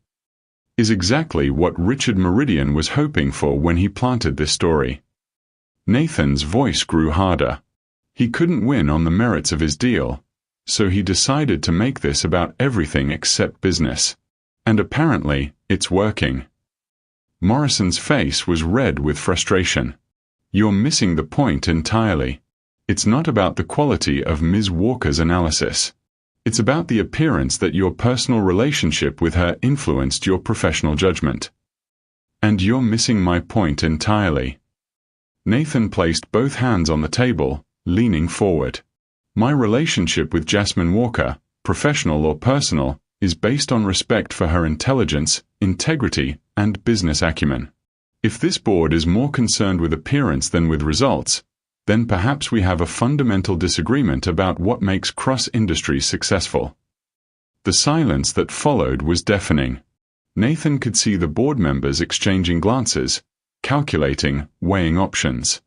is exactly what Richard Meridian was hoping for when he planted this story. Nathan's voice grew harder. He couldn't win on the merits of his deal, so he decided to make this about everything except business. And apparently, it's working. Morrison's face was red with frustration. You're missing the point entirely. It's not about the quality of Ms. Walker's analysis. It's about the appearance that your personal relationship with her influenced your professional judgment. And you're missing my point entirely. Nathan placed both hands on the table, leaning forward. My relationship with Jasmine Walker, professional or personal, is based on respect for her intelligence, integrity, and business acumen. If this board is more concerned with appearance than with results, then perhaps we have a fundamental disagreement about what makes cross-industries successful. The silence that followed was deafening. Nathan could see the board members exchanging glances, calculating, weighing options.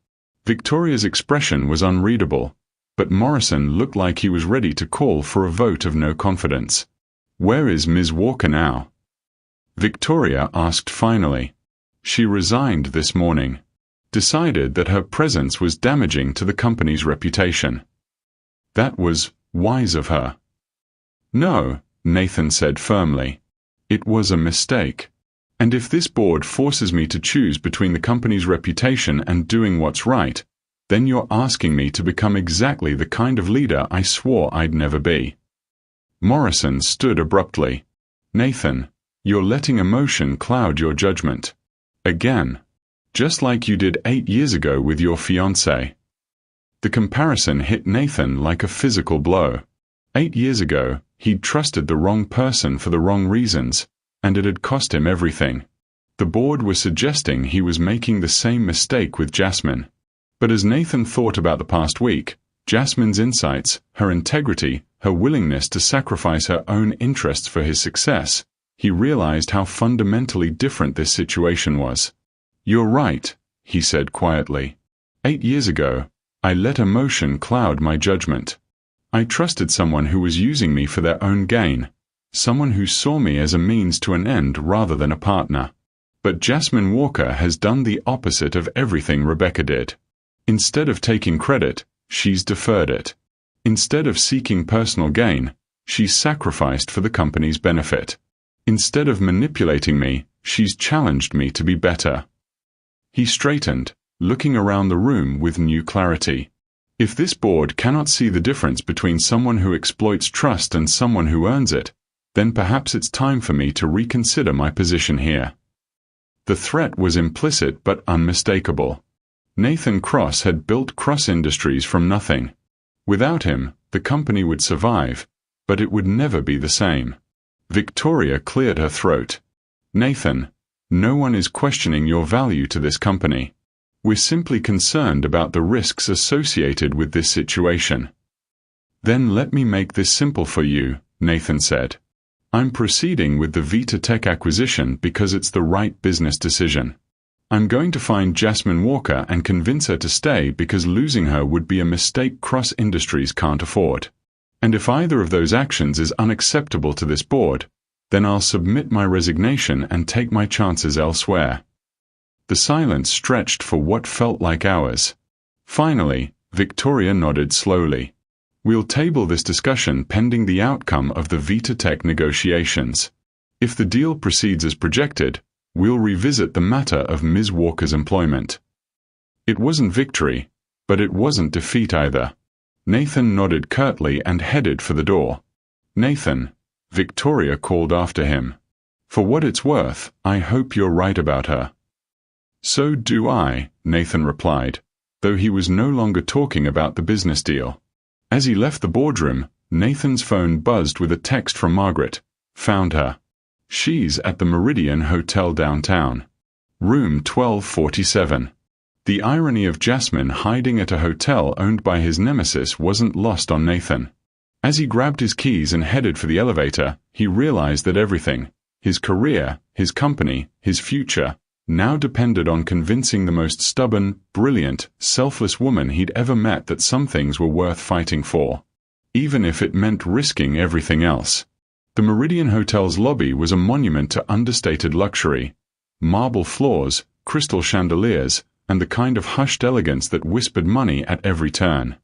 Victoria's expression was unreadable, but Morrison looked like he was ready to call for a vote of no confidence. Where is Ms. Walker now? Victoria asked finally. She resigned this morning. Decided that her presence was damaging to the company's reputation. That was wise of her. No, Nathan said firmly. It was a mistake. And if this board forces me to choose between the company's reputation and doing what's right, then you're asking me to become exactly the kind of leader I swore I'd never be. Morrison stood abruptly. Nathan, you're letting emotion cloud your judgment. Again. Just like you did 8 years ago with your fiancée. The comparison hit Nathan like a physical blow. 8 years ago, he'd trusted the wrong person for the wrong reasons, and it had cost him everything. The board was suggesting he was making the same mistake with Jasmine. But as Nathan thought about the past week, Jasmine's insights, her integrity, her willingness to sacrifice her own interests for his success, he realized how fundamentally different this situation was. You're right, he said quietly. 8 years ago, I let emotion cloud my judgment. I trusted someone who was using me for their own gain, someone who saw me as a means to an end rather than a partner. But Jasmine Walker has done the opposite of everything Rebecca did. Instead of taking credit, she's deferred it. Instead of seeking personal gain, she's sacrificed for the company's benefit. Instead of manipulating me, she's challenged me to be better. He straightened, looking around the room with new clarity. If this board cannot see the difference between someone who exploits trust and someone who earns it, then perhaps it's time for me to reconsider my position here. The threat was implicit but unmistakable. Nathan Cross had built Cross Industries from nothing. Without him, the company would survive, but it would never be the same. Victoria cleared her throat. Nathan, no one is questioning your value to this company. We're simply concerned about the risks associated with this situation. Then let me make this simple for you, Nathan said. I'm proceeding with the Vita Tech acquisition because it's the right business decision. I'm going to find Jasmine Walker and convince her to stay because losing her would be a mistake Cross Industries can't afford. And if either of those actions is unacceptable to this board, then I'll submit my resignation and take my chances elsewhere. The silence stretched for what felt like hours. Finally, Victoria nodded slowly. We'll table this discussion pending the outcome of the Vita Tech negotiations. If the deal proceeds as projected, we'll revisit the matter of Ms. Walker's employment. It wasn't victory, but it wasn't defeat either. Nathan nodded curtly and headed for the door. Nathan, Victoria called after him. For what it's worth, I hope you're right about her. So do I, Nathan replied, though he was no longer talking about the business deal. As he left the boardroom, Nathan's phone buzzed with a text from Margaret. Found her. She's at the Meridian Hotel downtown. Room 1247. The irony of Jasmine hiding at a hotel owned by his nemesis wasn't lost on Nathan. As he grabbed his keys and headed for the elevator, he realized that everything, his career, his company, his future, now depended on convincing the most stubborn, brilliant, selfless woman he'd ever met that some things were worth fighting for, even if it meant risking everything else. The Meridian Hotel's lobby was a monument to understated luxury. Marble floors, crystal chandeliers, and the kind of hushed elegance that whispered money at every turn.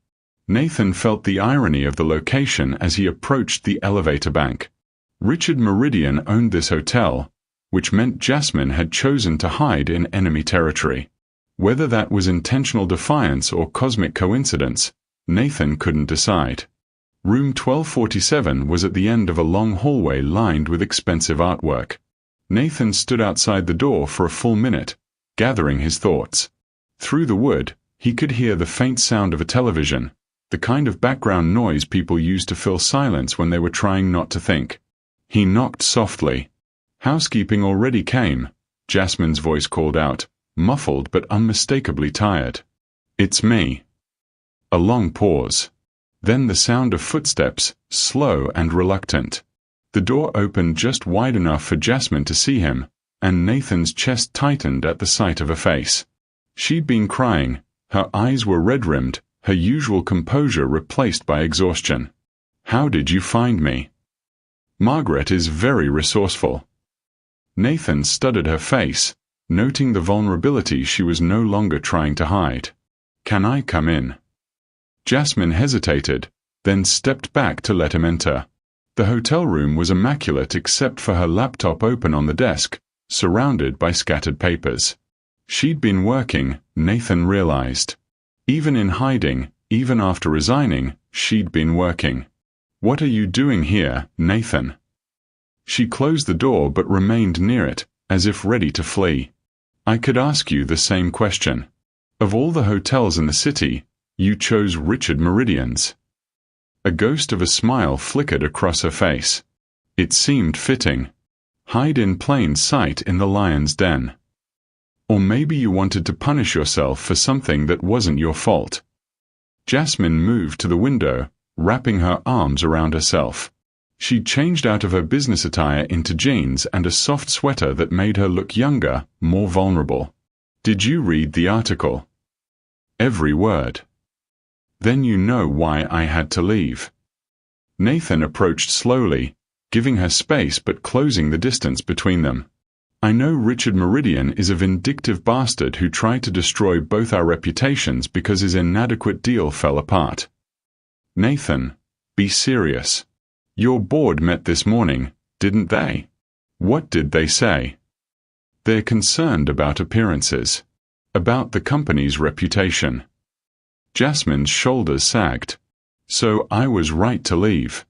Nathan felt the irony of the location as he approached the elevator bank. Richard Meridian owned this hotel, which meant Jasmine had chosen to hide in enemy territory. Whether that was intentional defiance or cosmic coincidence, Nathan couldn't decide. Room 1247 was at the end of a long hallway lined with expensive artwork. Nathan stood outside the door for a full minute, gathering his thoughts. Through the wood, he could hear the faint sound of a television, the kind of background noise people use to fill silence when they were trying not to think. He knocked softly. "Housekeeping already came," Jasmine's voice called out, muffled but unmistakably tired. "It's me." A long pause. Then the sound of footsteps, slow and reluctant. The door opened just wide enough for Jasmine to see him, and Nathan's chest tightened at the sight of a face. She'd been crying, her eyes were red-rimmed, her usual composure replaced by exhaustion. "How did you find me?" "Margaret is very resourceful." Nathan studied her face, noting the vulnerability she was no longer trying to hide. "Can I come in?" Jasmine hesitated, then stepped back to let him enter. The hotel room was immaculate except for her laptop open on the desk, surrounded by scattered papers. She'd been working, Nathan realized. Even in hiding, even after resigning, she'd been working. "What are you doing here, Nathan?" She closed the door but remained near it, as if ready to flee. "I could ask you the same question. Of all the hotels in the city, you chose Richard Meridian's." A ghost of a smile flickered across her face. It seemed fitting. Hide in plain sight in the lion's den. Or maybe you wanted to punish yourself for something that wasn't your fault. Jasmine moved to the window, wrapping her arms around herself. She'd changed out of her business attire into jeans and a soft sweater that made her look younger, more vulnerable. "Did you read the article?" "Every word." "Then you know why I had to leave." Nathan approached slowly, giving her space but closing the distance between them. "I know Richard Meridian is a vindictive bastard who tried to destroy both our reputations because his inadequate deal fell apart." "Nathan, be serious. Your board met this morning, didn't they? What did they say?" "They're concerned about appearances. About the company's reputation." Jasmine's shoulders sagged. "So I was right to leave."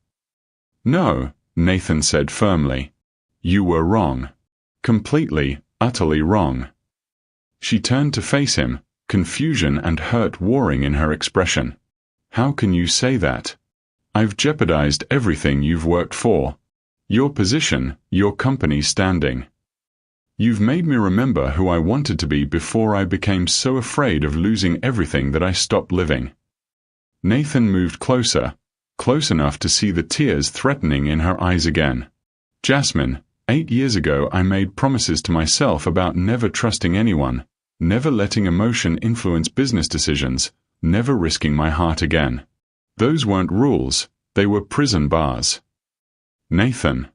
"No," Nathan said firmly. "You were wrong. Completely, utterly wrong." She turned to face him, confusion and hurt warring in her expression. "How can you say that? I've jeopardized everything you've worked for. Your position, your company's standing. You've made me remember who I wanted to be before I became so afraid of losing everything that I stopped living." Nathan moved closer, close enough to see the tears threatening in her eyes again. "Jasmine, 8 years ago I made promises to myself about never trusting anyone, never letting emotion influence business decisions, never risking my heart again. Those weren't rules, they were prison bars." "Nathan,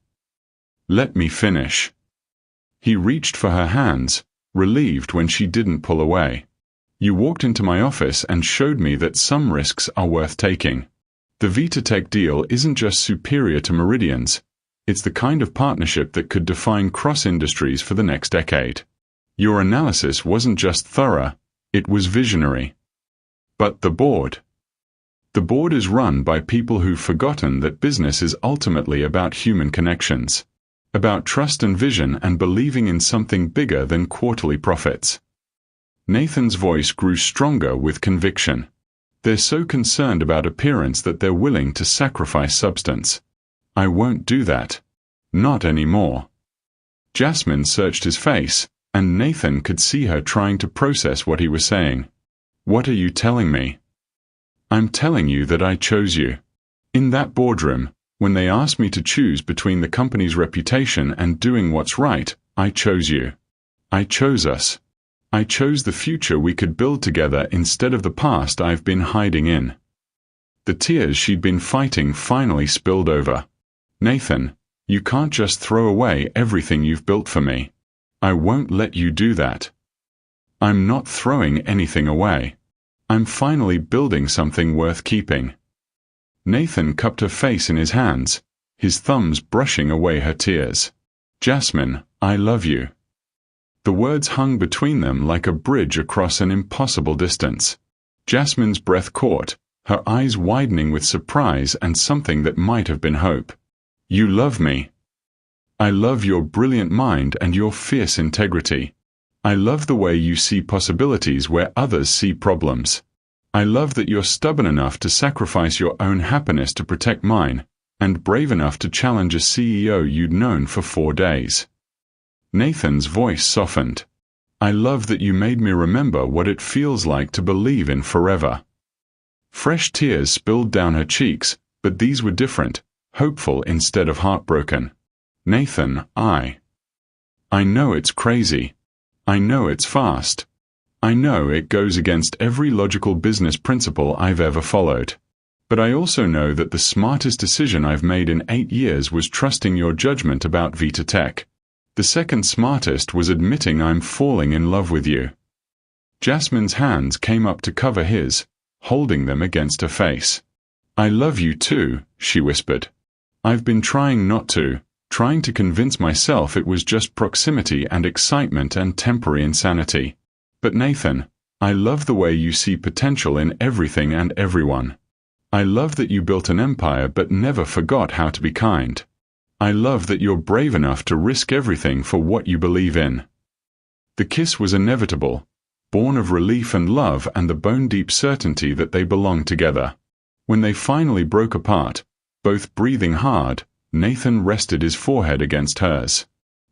let me finish." He reached for her hands, relieved when she didn't pull away. "You walked into my office and showed me that some risks are worth taking. The VitaTech deal isn't just superior to Meridian's, it's the kind of partnership that could define cross-industries for the next decade. Your analysis wasn't just thorough, it was visionary. But the board? The board is run by people who've forgotten that business is ultimately about human connections, about trust and vision and believing in something bigger than quarterly profits." Nathan's voice grew stronger with conviction. "They're so concerned about appearance that they're willing to sacrifice substance. I won't do that. Not anymore." Jasmine searched his face, and Nathan could see her trying to process what he was saying. "What are you telling me?" "I'm telling you that I chose you. In that boardroom, when they asked me to choose between the company's reputation and doing what's right, I chose you. I chose us. I chose the future we could build together instead of the past I've been hiding in. The tears she'd been fighting finally spilled over. Nathan, you can't just throw away everything you've built for me. I won't let you do that. I'm not throwing anything away. I'm finally building something worth keeping. Nathan cupped her face in his hands, his thumbs brushing away her tears. Jasmine, I love you. The words hung between them like a bridge across an impossible distance. Jasmine's breath caught, her eyes widening with surprise and something that might have been hope. You love me. I love your brilliant mind and your fierce integrity. I love the way you see possibilities where others see problems. I love that you're stubborn enough to sacrifice your own happiness to protect mine, and brave enough to challenge a CEO you'd known for 4 days. Nathan's voice softened. I love that you made me remember what it feels like to believe in forever. Fresh tears spilled down her cheeks, but these were different, hopeful instead of heartbroken. Nathan, I know it's crazy. I know it's fast. I know it goes against every logical business principle I've ever followed. But I also know that the smartest decision I've made in 8 years was trusting your judgment about Vita Tech. The second smartest was admitting I'm falling in love with you. Jasmine's hands came up to cover his, holding them against her face. I love you too, she whispered. I've been trying not to, trying to convince myself it was just proximity and excitement and temporary insanity. But Nathan, I love the way you see potential in everything and everyone. I love that you built an empire but never forgot how to be kind. I love that you're brave enough to risk everything for what you believe in. The kiss was inevitable, born of relief and love and the bone-deep certainty that they belonged together. When they finally broke apart, both breathing hard, Nathan rested his forehead against hers.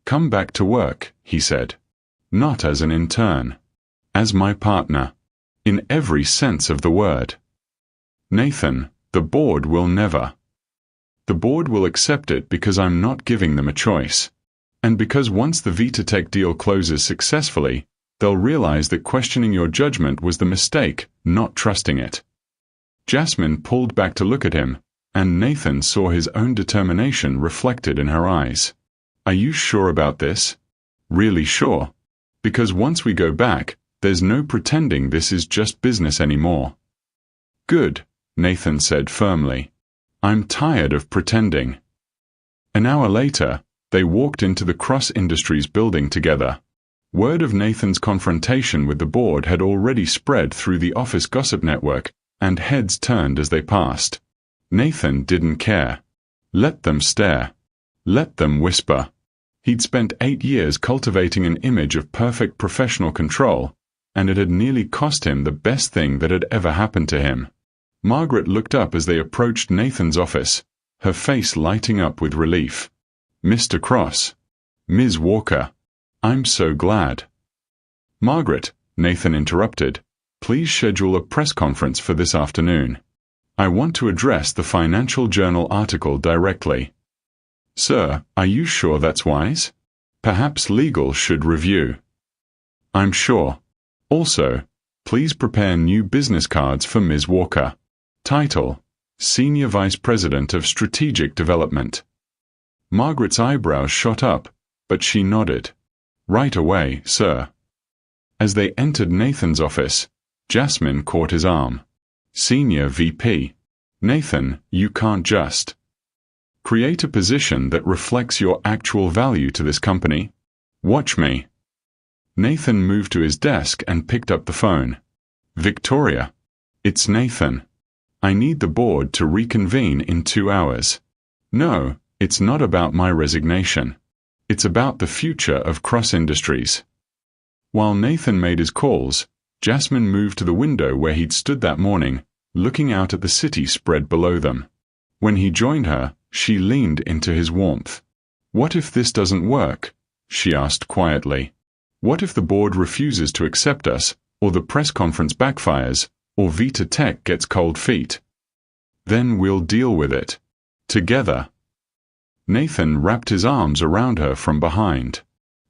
Come back to work, he said. Not as an intern. As my partner. In every sense of the word. Nathan, the board will never. The board will accept it because I'm not giving them a choice. And because once the Vita Tech deal closes successfully, they'll realize that questioning your judgment was the mistake, not trusting it. Jasmine pulled back to look at him, and Nathan saw his own determination reflected in her eyes. Are you sure about this? Really sure? Because once we go back, there's no pretending this is just business anymore. Good, Nathan said firmly. I'm tired of pretending. An hour later, they walked into the Cross Industries building together. Word of Nathan's confrontation with the board had already spread through the office gossip network, and heads turned as they passed. Nathan didn't care. Let them stare. Let them whisper. He'd spent 8 years cultivating an image of perfect professional control, and it had nearly cost him the best thing that had ever happened to him. Margaret looked up as they approached Nathan's office, her face lighting up with relief. Mr. Cross. Ms. Walker. I'm so glad. Margaret, Nathan interrupted, please schedule a press conference for this afternoon. I want to address the Financial Journal article directly. Sir, are you sure that's wise? Perhaps legal should review. I'm sure. Also, please prepare new business cards for Ms. Walker. Title: Senior Vice President of Strategic Development. Margaret's eyebrows shot up, but she nodded. Right away, sir. As they entered Nathan's office, Jasmine caught his arm. Senior VP. Nathan, you can't just create a position that reflects your actual value to this company. Watch me. Nathan moved to his desk and picked up the phone. Victoria. It's Nathan. I need the board to reconvene in 2 hours. No, it's not about my resignation. It's about the future of Cross Industries. While Nathan made his calls, Jasmine moved to the window where he'd stood that morning, looking out at the city spread below them. When he joined her, she leaned into his warmth. What if this doesn't work? She asked quietly. What if the board refuses to accept us, or the press conference backfires, or Vita Tech gets cold feet? Then we'll deal with it. Together. Nathan wrapped his arms around her from behind.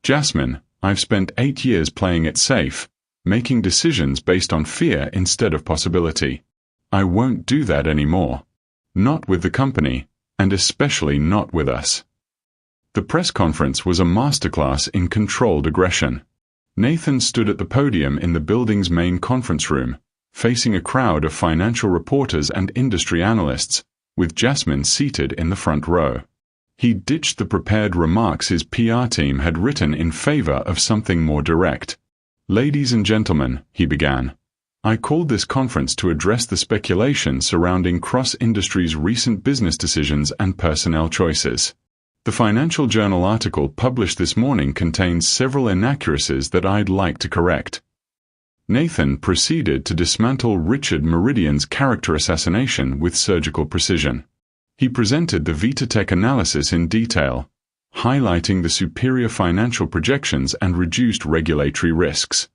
Jasmine, I've spent 8 years playing it safe, making decisions based on fear instead of possibility. I won't do that anymore. Not with the company, and especially not with us." The press conference was a masterclass in controlled aggression. Nathan stood at the podium in the building's main conference room, facing a crowd of financial reporters and industry analysts, with Jasmine seated in the front row. He ditched the prepared remarks his PR team had written in favor of something more direct. "Ladies and gentlemen," he began, "I called this conference to address the speculation surrounding Cross Industries' recent business decisions and personnel choices. The Financial Journal article published this morning contains several inaccuracies that I'd like to correct." Nathan proceeded to dismantle Richard Meridian's character assassination with surgical precision. He presented the VitaTech analysis in detail, highlighting the superior financial projections and reduced regulatory risks.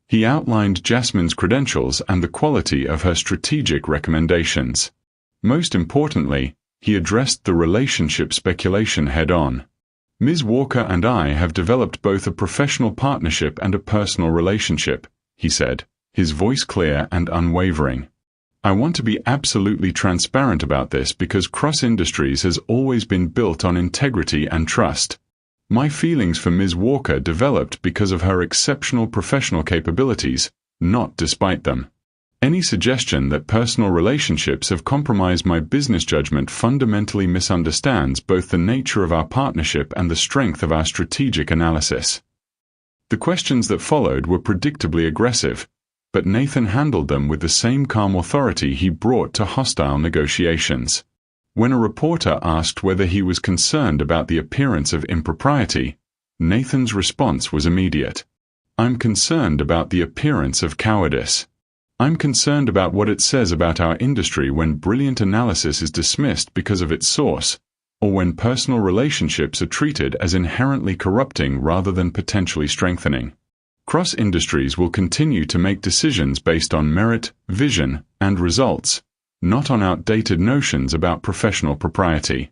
He outlined Jasmine's credentials and the quality of her strategic recommendations. Most importantly, he addressed the relationship speculation head-on. "Ms. Walker and I have developed both a professional partnership and a personal relationship," he said, his voice clear and unwavering. "I want to be absolutely transparent about this because Cross Industries has always been built on integrity and trust. My feelings for Ms. Walker developed because of her exceptional professional capabilities, not despite them. Any suggestion that personal relationships have compromised my business judgment fundamentally misunderstands both the nature of our partnership and the strength of our strategic analysis." The questions that followed were predictably aggressive, but Nathan handled them with the same calm authority he brought to hostile negotiations. When a reporter asked whether he was concerned about the appearance of impropriety, Nathan's response was immediate. "I'm concerned about the appearance of cowardice. I'm concerned about what it says about our industry when brilliant analysis is dismissed because of its source, or when personal relationships are treated as inherently corrupting rather than potentially strengthening. Cross Industries will continue to make decisions based on merit, vision, and results, not on outdated notions about professional propriety."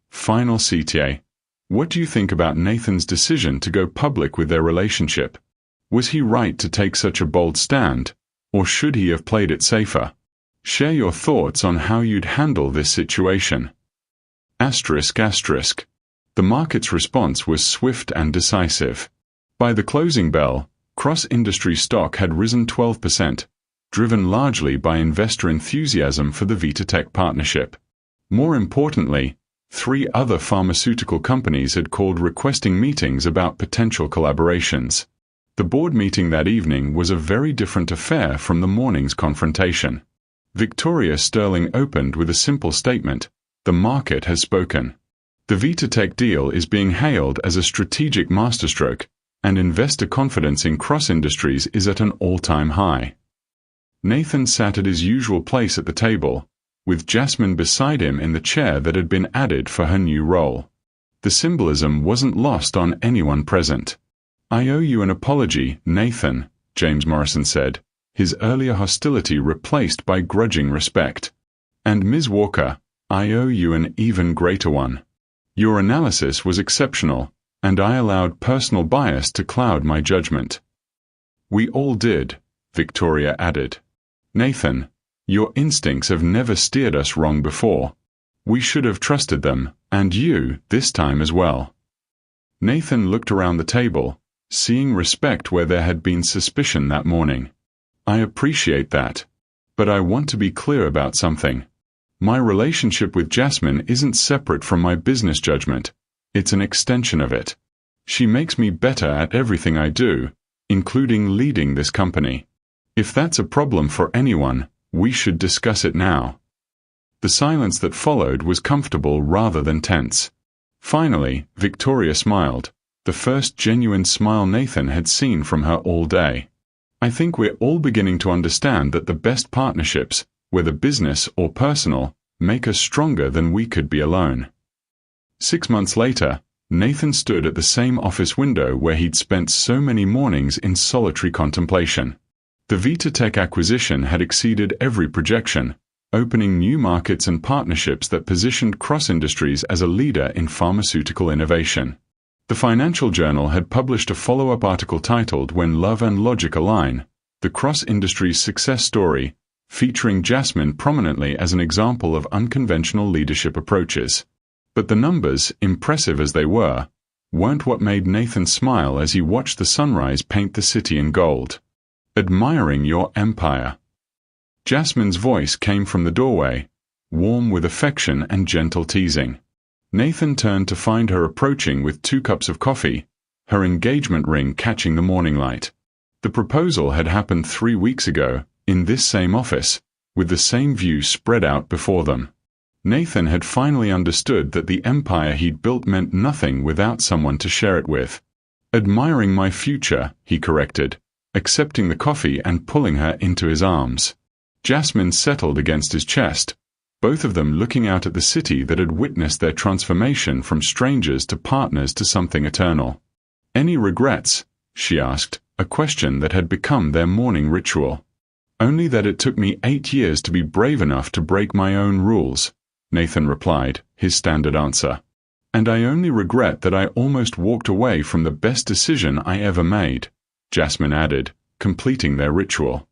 Final CTA. What do you think about Nathan's decision to go public with their relationship? Was he right to take such a bold stand, or should he have played it safer? Share your thoughts on how you'd handle this situation. The market's response was swift and decisive. By the closing bell, Cross Industries stock had risen 12%, driven largely by investor enthusiasm for the VitaTech partnership. More importantly, 3 other pharmaceutical companies had called requesting meetings about potential collaborations. The board meeting that evening was a very different affair from the morning's confrontation. Victoria Sterling opened with a simple statement: "The market has spoken. The VitaTech deal is being hailed as a strategic masterstroke, and investor confidence in Cross Industries is at an all-time high." Nathan sat at his usual place at the table, with Jasmine beside him in the chair that had been added for her new role. The symbolism wasn't lost on anyone present. "I owe you an apology, Nathan," James Morrison said, his earlier hostility replaced by grudging respect. "And Ms. Walker, I owe you an even greater one. Your analysis was exceptional, and I allowed personal bias to cloud my judgment." "We all did," Victoria added. "Nathan, your instincts have never steered us wrong before. We should have trusted them, and you, this time as well." Nathan looked around the table, seeing respect where there had been suspicion that morning. "I appreciate that. But I want to be clear about something. My relationship with Jasmine isn't separate from my business judgment. It's an extension of it. She makes me better at everything I do, including leading this company. If that's a problem for anyone, we should discuss it now." The silence that followed was comfortable rather than tense. Finally, Victoria smiled, the first genuine smile Nathan had seen from her all day. "I think we're all beginning to understand that the best partnerships, whether business or personal, make us stronger than we could be alone." 6 months later, Nathan stood at the same office window where he'd spent so many mornings in solitary contemplation. The VitaTech acquisition had exceeded every projection, opening new markets and partnerships that positioned Cross Industries as a leader in pharmaceutical innovation. The Financial Journal had published a follow-up article titled When Love and Logic Align, the cross-industry success story, featuring Jasmine prominently as an example of unconventional leadership approaches. But the numbers, impressive as they were, weren't what made Nathan smile as he watched the sunrise paint the city in gold. Admiring your empire. Jasmine's voice came from the doorway, warm with affection and gentle teasing. Nathan turned to find her approaching with 2 cups of coffee, her engagement ring catching the morning light. The proposal had happened 3 weeks ago, in this same office, with the same view spread out before them. Nathan had finally understood that the empire he'd built meant nothing without someone to share it with. Admiring my future, he corrected, accepting the coffee and pulling her into his arms. Jasmine settled against his chest, both of them looking out at the city that had witnessed their transformation from strangers to partners to something eternal. Any regrets? She asked, a question that had become their morning ritual. Only that it took me 8 years to be brave enough to break my own rules, Nathan replied, his standard answer. And I only regret that I almost walked away from the best decision I ever made, Jasmine added, completing their ritual.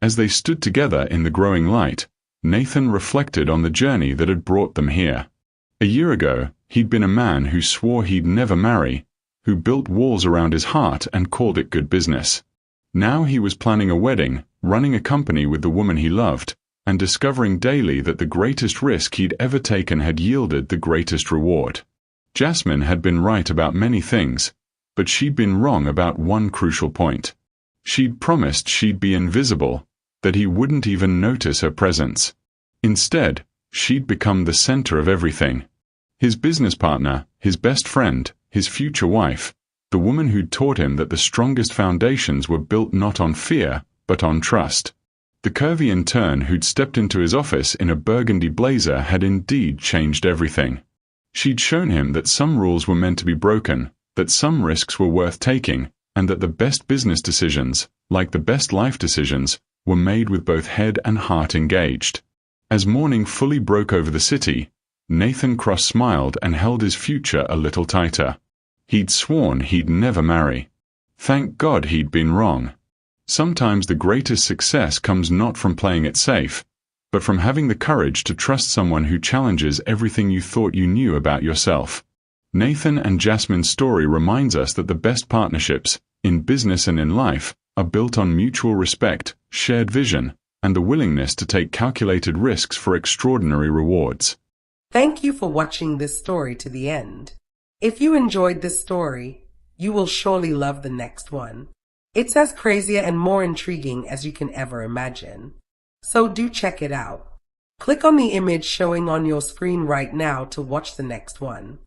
As they stood together in the growing light, Nathan reflected on the journey that had brought them here. A year ago, he'd been a man who swore he'd never marry, who built walls around his heart and called it good business. Now he was planning a wedding, running a company with the woman he loved, and discovering daily that the greatest risk he'd ever taken had yielded the greatest reward. Jasmine had been right about many things, but she'd been wrong about one crucial point. She'd promised she'd be invisible, that he wouldn't even notice her presence. Instead, she'd become the center of everything. His business partner, his best friend, his future wife, the woman who'd taught him that the strongest foundations were built not on fear, but on trust. The curvy intern who'd stepped into his office in a burgundy blazer had indeed changed everything. She'd shown him that some rules were meant to be broken, that some risks were worth taking, and that the best business decisions, like the best life decisions, were made with both head and heart engaged. As morning fully broke over the city, Nathan cross-smiled and held his future a little tighter. He'd sworn he'd never marry. Thank God he'd been wrong. Sometimes the greatest success comes not from playing it safe, but from having the courage to trust someone who challenges everything you thought you knew about yourself. Nathan and Jasmine's story reminds us that the best partnerships, in business and in life, are built on mutual respect, shared vision, and the willingness to take calculated risks for extraordinary rewards. Thank you for watching this story to the end. If you enjoyed this story, you will surely love the next one. It's as crazy and more intriguing as you can ever imagine. So do check it out. Click on the image showing on your screen right now to watch the next one.